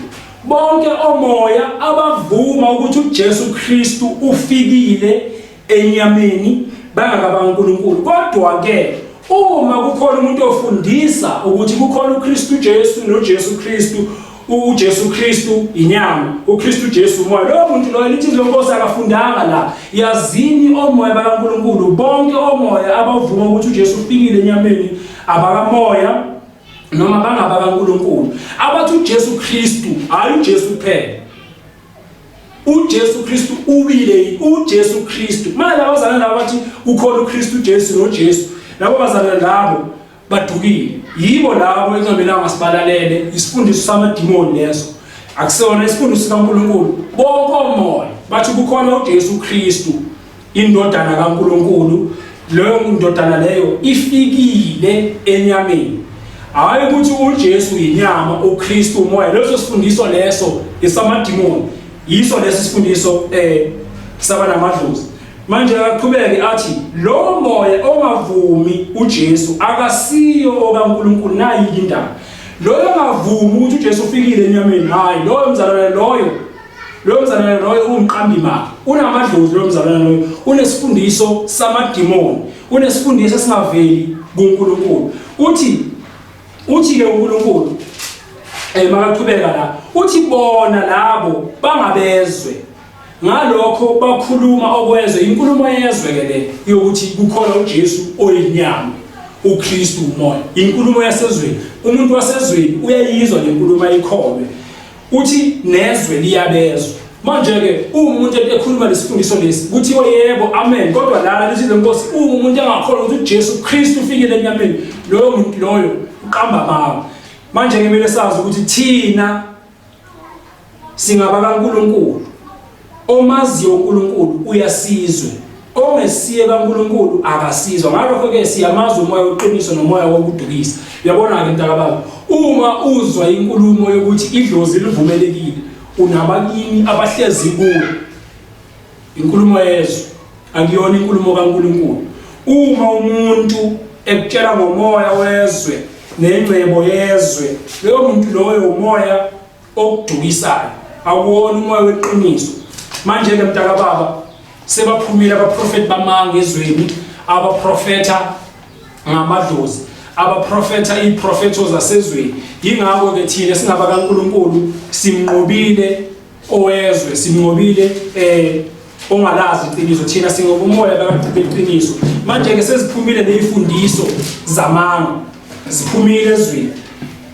Bonke omoya abavuma ukuthi uJesu Kristu ufikile enyameni bangakaNkulunkulu. Kodwa ke uma kukhona umuntu ofundisa ukuthi kukhona uKristu Jesu noJesu Kristu, uJesu Kristu inyama, uKristu Jesu umoya, lo muntu lo lithi lenkosi akafundanga la. Yazini omoya bakaNkulunkulu, bonke omoya abavuma ukuthi uJesu ufikile enyameni abakamoya noma bangabakaNkulunkulu. Abathi uJesu Kristu hayi uJesu kuphela, uJesu Kristu ubile uJesu Kristu. Manje abazana labo bathi kukhona uKristu Jesu noJesu, labo bazana labo badukile, yibo labo ekungamelanga sibalalele isifundiso samadimoni leso, akusona isifundiso sikaNkulunkulu. Bonke omoya bathi kukhona uJesu Kristu indodana kaNkulunkulu, leyo ndodana leyo ifikile enyameni. Hayi ukuthi uJesu inyama, uKristu umoya. Leso sifundiso leso esamadimoni, yiso leso sifundiso sabanamadlozi. Manje aqhubeke athi lo moya ongavumi uJesu akasiyo okaNkulunkulu. Nayi indaba loyo ongavumi ukuthi uJesu ufikile enyameni, hayi loyo mzalwane loyo lo mzalwane loyo umqambi imali unamadlozi lo mzalwane loyo unesifundiso samadimoni unesifundiso esingaveli kuNkulunkulu uthi ke uNkulunkulu makaqhubeka la uthi bona labo bangabezwe ngalokho bakhuluma okwezwe inkulumo yezwe ke le yokuthi kukhona uJesu oyinyama uKristu umoya inkulumo yasezweni umuntu wasezweni uyayizwa lenkulumo ayikholwe uthi nezwe liyabezwa manje ke umuntu ekhuluma lesifundiso lesi kuthiwa yebo amen kodwa lana lithi lenkosi umuntu angakholwa ukuthi uJesu Kristu ufikile enyameni loyo muntu loyo uqamba mama manje ke kumele sazi ukuthi thina singaba kaNkulunkulu omaziyo uNkulunkulu uyasizwe ongesiye kaNkulunkulu akasizwa ngalokho ke siyamaza umoya weqiniso nomoya wokudukisa uyabona ke mntakababa uma uzwa inkulumo yokuthi idlozi livumelekile unabakini abahlezi kuwe inkulumo yezwe akuyona inkulumo kaNkulunkulu uma umuntu ekutshela ngomoya wezwe nengcebo yezwe leyo muntu loyo umoya okudukisayo akuwona umoya weqiniso manje ke mntakababa sebaphumile abaprofeti bamanga ezweni abaprofeta ngamadlozi abaprofeta iprofeto zasezweni ingakho ke thina singaba kaNkulunkulu simnqobile owezwe simnqobile ongalazi iqiniso thina singobumoya bakaQiniso manje ke seziphumile nezifundiso zamanga ziphumile ezweni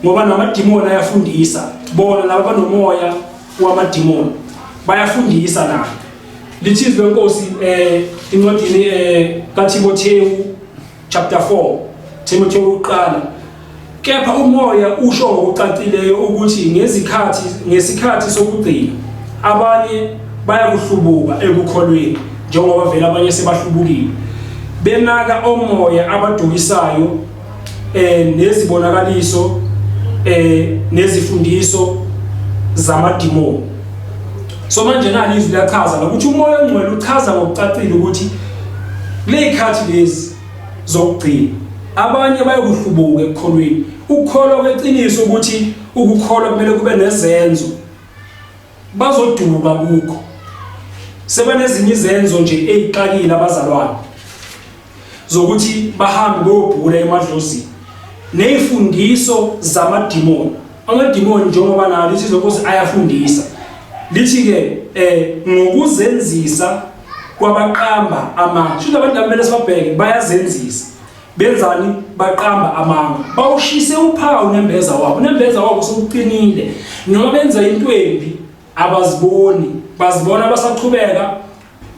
ngoba namadimoni ayafundisa bona laba banomoya wamadimoni bayafundisa nabo lithi lenkosi incwadini kaTimotheyu chapter 4 Timotheyu uqala kepha umoya usho ngokucacileyo ukuthi ngesikhathi sokugcina abanye bayakuhlubuka ekukholweni njengoba vele abanye sebahlubukile benaka omoya abadukisayo nezibonakaliso nezifundiso zamadimoni so manje nali izwi liyachaza ukuthi umoya ongcwele uchaza ngokucacile ukuthi lezikhathi lezi zokugcina abanye bayakuhlubuka ekukholweni ukukholwa kweqiniso ukuthi ukukholwa kumele kube nezenzo bazoduka kukho sebanezinye izenzo nje eziqakile abazalwane zokuthi bahambe bayobhula emadlozini nezifundiso zamadimoni amadimoni njengoba nalo lithi lenkosi ayafundisa lithi ke ngokuzenzisa kwabaqamba amanga sho abantu lamele sibabheke bayazenzisa benzani baqamba amanga bawushise uphawu nembeza wabo sokuqinile noma benza into embi abaziboni bazibona basaqhubeka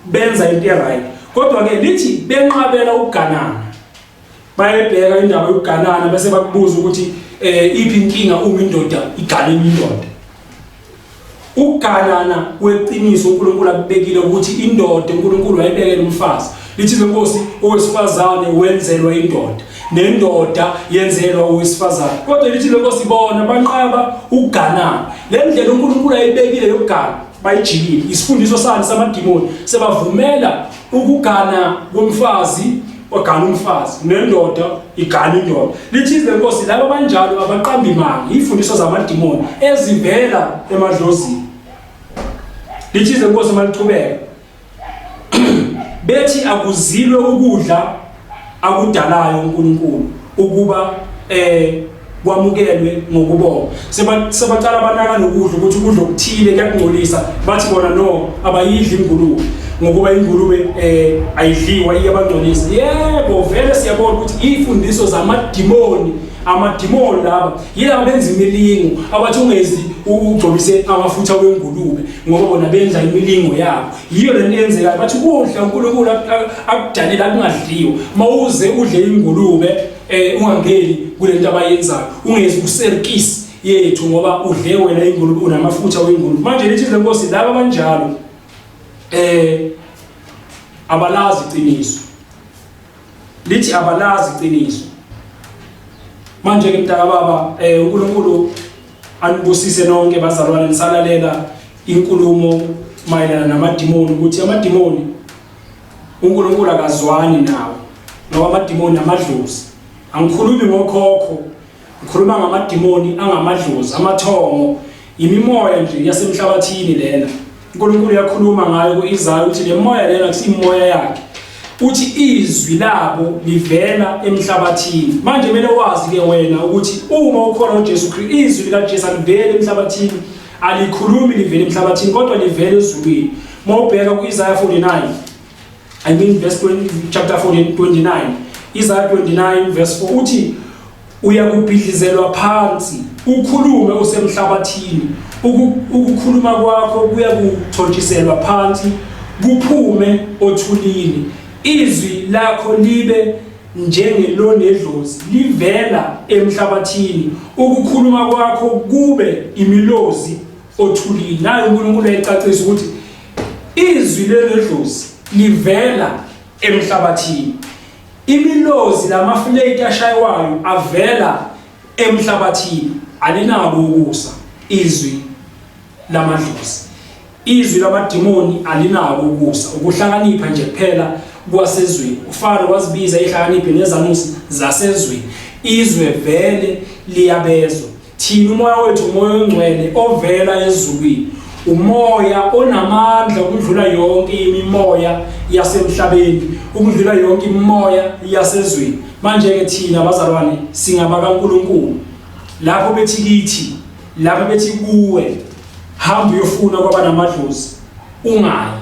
benza into right kodwa ke lithi benqabela ukuganana bayebheka indaba yokuganana bese bakubuza ukuthi iphi inkinga uma indoda igane indoda ukuganana kweqiniso uNkulunkulu akubekile ukuthi indoda uNkulunkulu wayibekela umfazi lithi lenkosi owesifazane wenzelwa indoda nendoda yenzelwa owesifazane kodwa lithi lenkosi bona banqaba ukuganana le ndlela uNkulunkulu ayibekile yokugana bayijikile isifundiso sani samadimoni sebavumela ukugana komfazi ogana umfazi nendoda igana indoda lithi lenkosi laba banjalo abaqamba imanga ifundiso zamadimoni ezivela emadlozini lithi lenkosi maliqhubeka bethi akuzilwe ukudla akudalayo uNkulunkulu ukuba kwamukelwe ngokubonga sebaqala banaka nokudla ukuthi ukudla okuthile kuyakungcolisa bathi bona no abayidli ingulube ngokuba ingulube ayidliwa iyabangcolisa yebo vele siyabona ukuthi ifundiso zamadimoni amadimoni laba yilabo benza imilingo abathi ungezi ugcobise amafutha wengulube ngoba bona benza imilingo yabo yiyo lento yenzeka bathi ukudla uNkulunkulu akudalela kungadliwa mawuze udle ingulube ungangeni kulento abayenzayo ungezi kuserkisi yethu ngoba udle wena ingulube unamafutha wengulube manje lithi lenkosi laba kanjalo abalazi iqiniso lithi abalazi iqiniso manje ke mntakababa uNkulunkulu anibusise nonke bazalwane nisalalela inkulumo mayelana namadimoni ukuthi amadimoni uNkulunkulu akazwani nawo ngoba amadimoni amadlozi angikhulumi ngokhokho ngikhuluma ngamadimoni angamadlozi amathongo imimoya nje yasemhlabathini lena uNkulunkulu uyakhuluma ngayo kuIsaya uthi le moya lena kusimoya yakhe. Uthi izwi labo livela emhlabathini. Manje kumele wazi ke wena ukuthi uma ukholwa uJesu Kristu, izwi likaJesu aliveli emhlabathini, alikhulumi livela emhlabathini kodwa livela ezulwini. Mawubheka kuIsaya 49, verse 20, chapter 29, Isaiah 29 verse 4 uthi uyakubhidlizelwa phansi ukhulume usemhlabathini, ukukhuluma kwakho kuyakuthontiselwa phansi kuphume othulini. Izwi lakho libe njengelonedlozi livela emhlabathini, ukukhuluma kwakho kube imilozi othulini. Nayo uNkulunkulu uyacacisa ukuthi izwi lenedlozi livela emhlabathini. Imilozi lamaflake ashaywayo avela emhlabathini, alinabo ukusa izwi lamadlozi. Izwi lamadimoni alinabo ukusa, ukuhlakanipha nje kuphela kwasezweni. uFaro wazibiza ihlakaniphe nezanusi zasezweni. Izwe vele liyabezwa. Thina umoya wethu umoya ongcwele ovela ezulwini, umoya onamandla ukudlula yonke imimoya yasemhlabeni, ukudlula yonke imimoya yasezweni. Manje ke thina bazalwane singaba kaNkulunkulu. Lapho bethi kithi, lapho bethi kuwe, hamba uyofuna kwaba namadlozi, ungaya,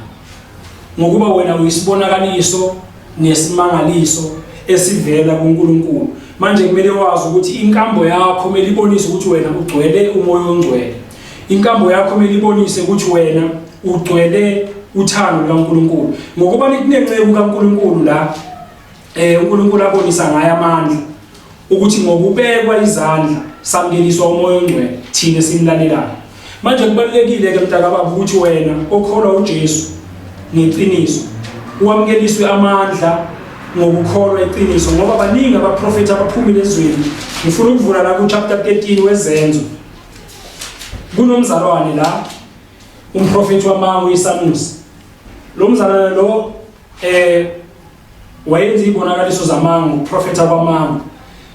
ngokuba wena uyisibonakaliso nesimangaliso esivela kuNkulunkulu. Manje kumele wazi ukuthi inkambo yakho kumele ibonise ukuthi wena ugcwele umoya ongcwele. Inkambo yakho kumele ibonise ukuthi wena ugcwele uthando kaNkulunkulu. Ngokuba kunenceku kaNkulunkulu la uNkulunkulu abonisa ngaye amandla ukuthi ngokubekwa izandla samkeliswa umoya ongcwele thina simlalelayo. Manje kubalekile ke mntakababa ukuthi wena okholwa uJesu ngeqiniso uwamkeliswe amandla ngokukholwa iqiniso, ngoba baningi abaprofeti abaphumile ezweni. Ngifuna ukuvula la ku chapter 13 wezenzo. Kunomzalwane la umprofeti wamango iSanusi. Lo mzalwane lo wayenza ibonakaliso zamango, uprofeti wamango.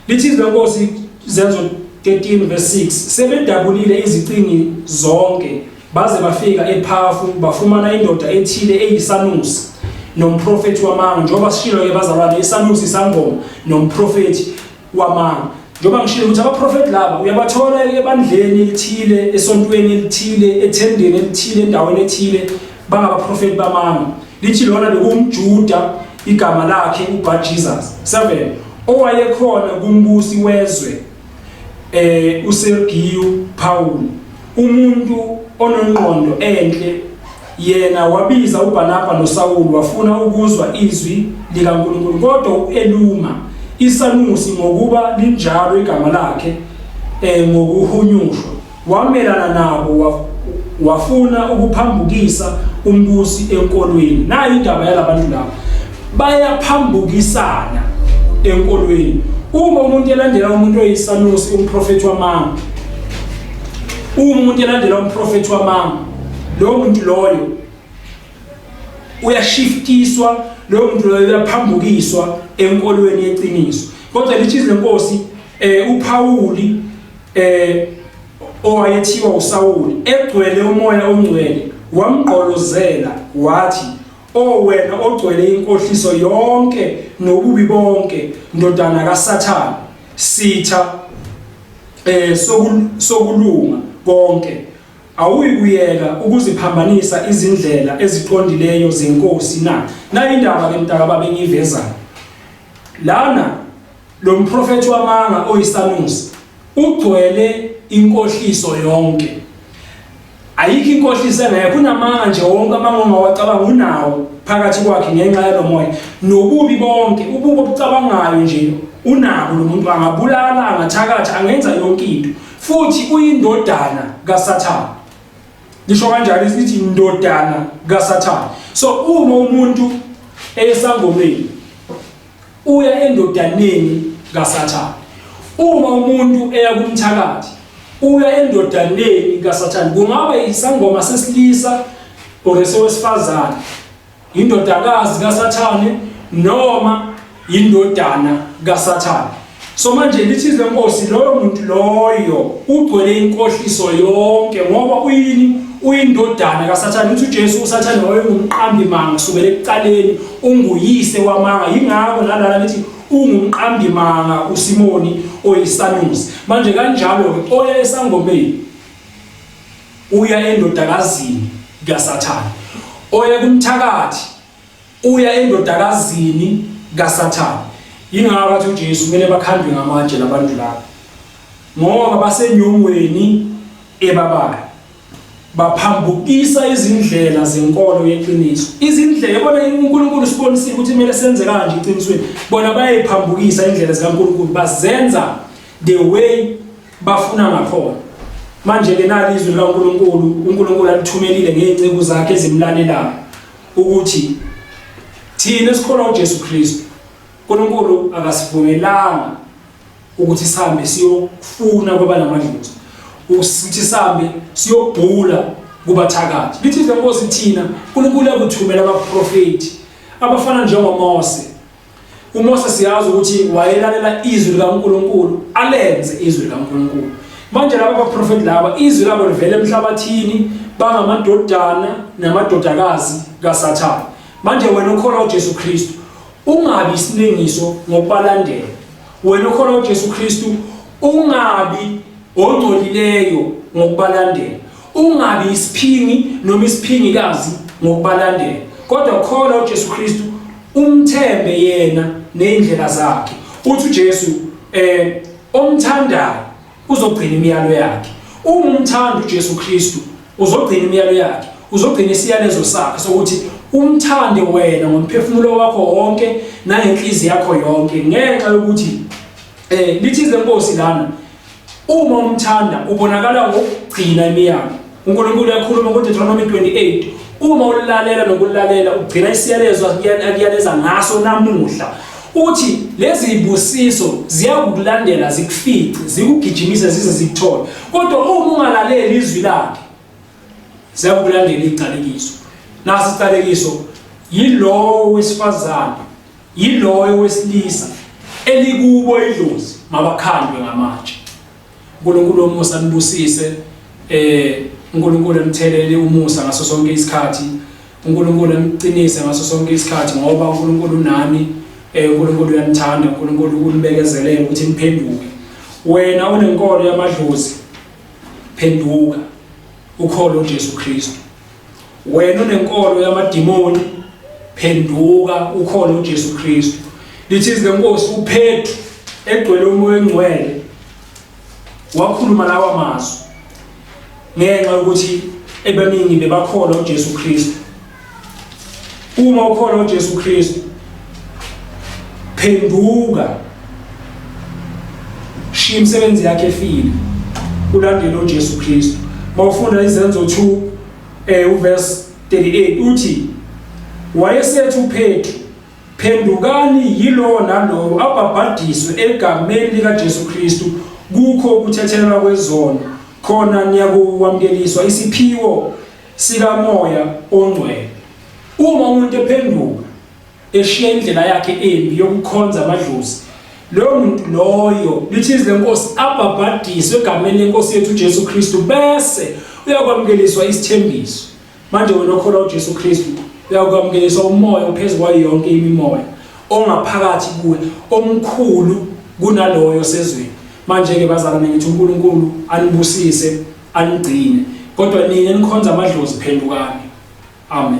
Lithi izinkosi Zenzo 13 verse 6, sebedabulile izicingi zonke baze bafika ePhafu, bafumana indoda ethile eyisanusi nomprofeti wamango. Njoba sishilo ke bazalwane, iSanusi sangoma nomprofeti wamango. Njoba ngishilo ukuthi abaprofeti laba uyabathola ebandleni elithile, esontweni elithile, ethendeni elithile, endaweni ethile, bangabaprofeti bamango. Lithi lona bekumJuda igama lakhe uBarJesus. 7, owayekhona kumbusi wezwe uSergiyu Paul, umuntu onongqondo enhle. Yena wabiza uBarnaba noSawuli wafuna ukuzwa izwi likaNkulunkulu, kodwa eluma iSanusi ngokuba linjalo igama lakhe ngokuhunyushwa wamelana nabo, wafuna ukuphambukisa umbusi enkolweni. Nayo indaba yalabantu laba, bayaphambukisana enkolweni. Uma umuntu elandela umuntu oyiSanusi, umprofeti wamango, umuntu elandela umprofeti wamango, lo muntu loyo uyashiftiswa, lo muntu loyo uyaphambukiswa enkolweni yeqiniso. Kodwa lithi izinkosi uPawuli owayethiwa uSawuli egcwele umoya ongcwele wamgqolozela wathi, wena ogcwele inkohliso yonke nobubi bonke, ndodana kaSathane, sitha sokulunga konke, awuyikuyeka ukuziphambanisa izindlela eziqondileyo zenkosi na. Nayo indaba ke mntakababa engiyivezayo lana, lo mprofeti wamanga oyiSanusi ugcwele inkohliso yonke. Ayikho inkohliso engekho, kunamanga nje wonke amanga ongawacabanga unawo phakathi kwakhe ngenxa yalo moya, nobubi bonke, ububi obucabangayo nje unabo. Lo muntu angabulala, angathakatha, angenza yonke into, futhi uyindodana kaSathane. Lisho kanjalo isithi indodana kaSathane. So uma umuntu esangomeni uya endodaneni kaSathane, uma umuntu eya kumthakathi uya endodaneni kaSathane. Kungaba isangoma sesilisa or sewesifazane, indodakazi kaSathane noma indodana kaSathane. So manje lithi izinkosi loyo muntu loyo ugcwele inkohliso yonke, ngoba uyini uyindodana kaSathane, uthi uJesu uSathane wayengumqambi manga kusukela ekuqaleni, unguyise wamanga. Yingakho nalana lithi ungumqambi manga uSimoni oyisanusi. Manje kanjalo ke oya esangomeni uya endodakazini kaSathane, oya kumthakathi uya endodakazini kaSathane. Yingakho athi uJesu kumele bakhandwe ngamatshe labantu laba, ngoba basenyongweni ebabayo, baphambukisa izindlela zenkolo yeqiniso. Izindlela yabona uNkulunkulu sibonisile ukuthi kumele senze kanje eqinisweni, bona bayayiphambukisa indlela zikaNkulunkulu, bazenza the way bafuna ngakhona. Manje ke nali izwi likaNkulunkulu, uNkulunkulu alithumelile ngezicebo zakhe ezimlalelayo ukuthi thina esikholwa uJesu Kristu, uNkulunkulu akasivumelanga ukuthi sihambe siyofuna kwaba namadlozi, ukuthi sihambe siyobhula kubathakathi. Lithi iNkosi thina uNkulunkulu yakuthumela abaprofeti abafana njengoMose. uMose siyazi ukuthi wayelalela izwi likaNkulunkulu, alenze izwi likaNkulunkulu. Manje laba abaprofeti laba izwi labo livela emhlabathini, bangamadodana namadodakazi kaSathane. Manje wena ukholwa uJesu Kristu, ungabi isiningiso ngokubalandela. Wena ukholwa uJesu Kristu, ungabi ongcolileyo ngokubalandela. Ungabi isiphingi noma isiphingikazi ngokubalandela. Kodwa ukholwa uJesu Kristu, umthembe yena neindlela zakhe. Uthi uJesu omthandayo uzogcina imiyalo yakhe. Uma umthanda uJesu Kristu uzogcina imiyalo yakhe, uzogcina isiyalezo sakhe sokuthi umthande wena ngomphefumulo wakho wonke nangenhliziyo yakho yonke, ngenxa yokuthi lithi iNkosi lana, uma umthanda ubonakala ngokugcina imiyalo. uNkulunkulu uyakhuluma kuDeuteronomy 28, uma ulalela nokulalela ugcina isiyalezo akuyaleza ngaso namuhla, uthi lezi zibusiso ziyakulandela zikufice, zikugijimise zize zikuthole. Kodwa uma ungalaleli izwi lakhe, ziyakulandela icalekiso. Nasi icalekiso yilowo wesifazane, yilowo wesilisa elikubo idlozi, mabakhandwe ngamatshe. uNkulunkulu umusa nibusise, uNkulunkulu emthelele umusa ngaso sonke isikhathi, uNkulunkulu emqinise ngaso sonke isikhathi, ngoba uNkulunkulu nami, uNkulunkulu uyanithanda, uNkulunkulu unibekezelele ukuthi niphenduke. Wena unenkolo yamadlozi, phenduka ukholwe uJesu Kristu. Wena unenkolo yamadimoni, phenduka ukholwe uJesu Kristu. Lithi iNkosi uPetru egcwele umoya engcwele wakhuluma lawa mazwi ngenxa yokuthi ebaningi bebakholwa uJesu Kristu. Uma ukholwa uJesu Kristu, phenduka, shiya imisebenzi yakhe efile, ulandele uJesu Kristu. Mawufunda iZenzo 2 uverse 38 uthi, wayesethi uPetru, phendukani yilo nalo ababhadiswe egameni likaJesu Kristu, kukho ukuthethelelwa kwezono, khona niyakuwamukeliswa isiphiwo sikaMoya oNgcwele. Uma umuntu ephenduka eshiya indlela yakhe embi yokukhonza amadlozi, lowo muntu loyo, lithi iNkosi, ababhadiswe egameni leNkosi yethu uJesu Kristu, bese uyakwamukeliswa isithembiso. Manje wena okholwa uJesu Kristu uyakwamukeliswa umoya ophezu kwayo yonke imimoya, ongaphakathi kuwe, omkhulu kunaloyo sezweni. Manje ke bazalwane, ngithi uNkulunkulu anibusise, anigcine. Kodwa nina nikhonza amadlozi, phendukani. Amen.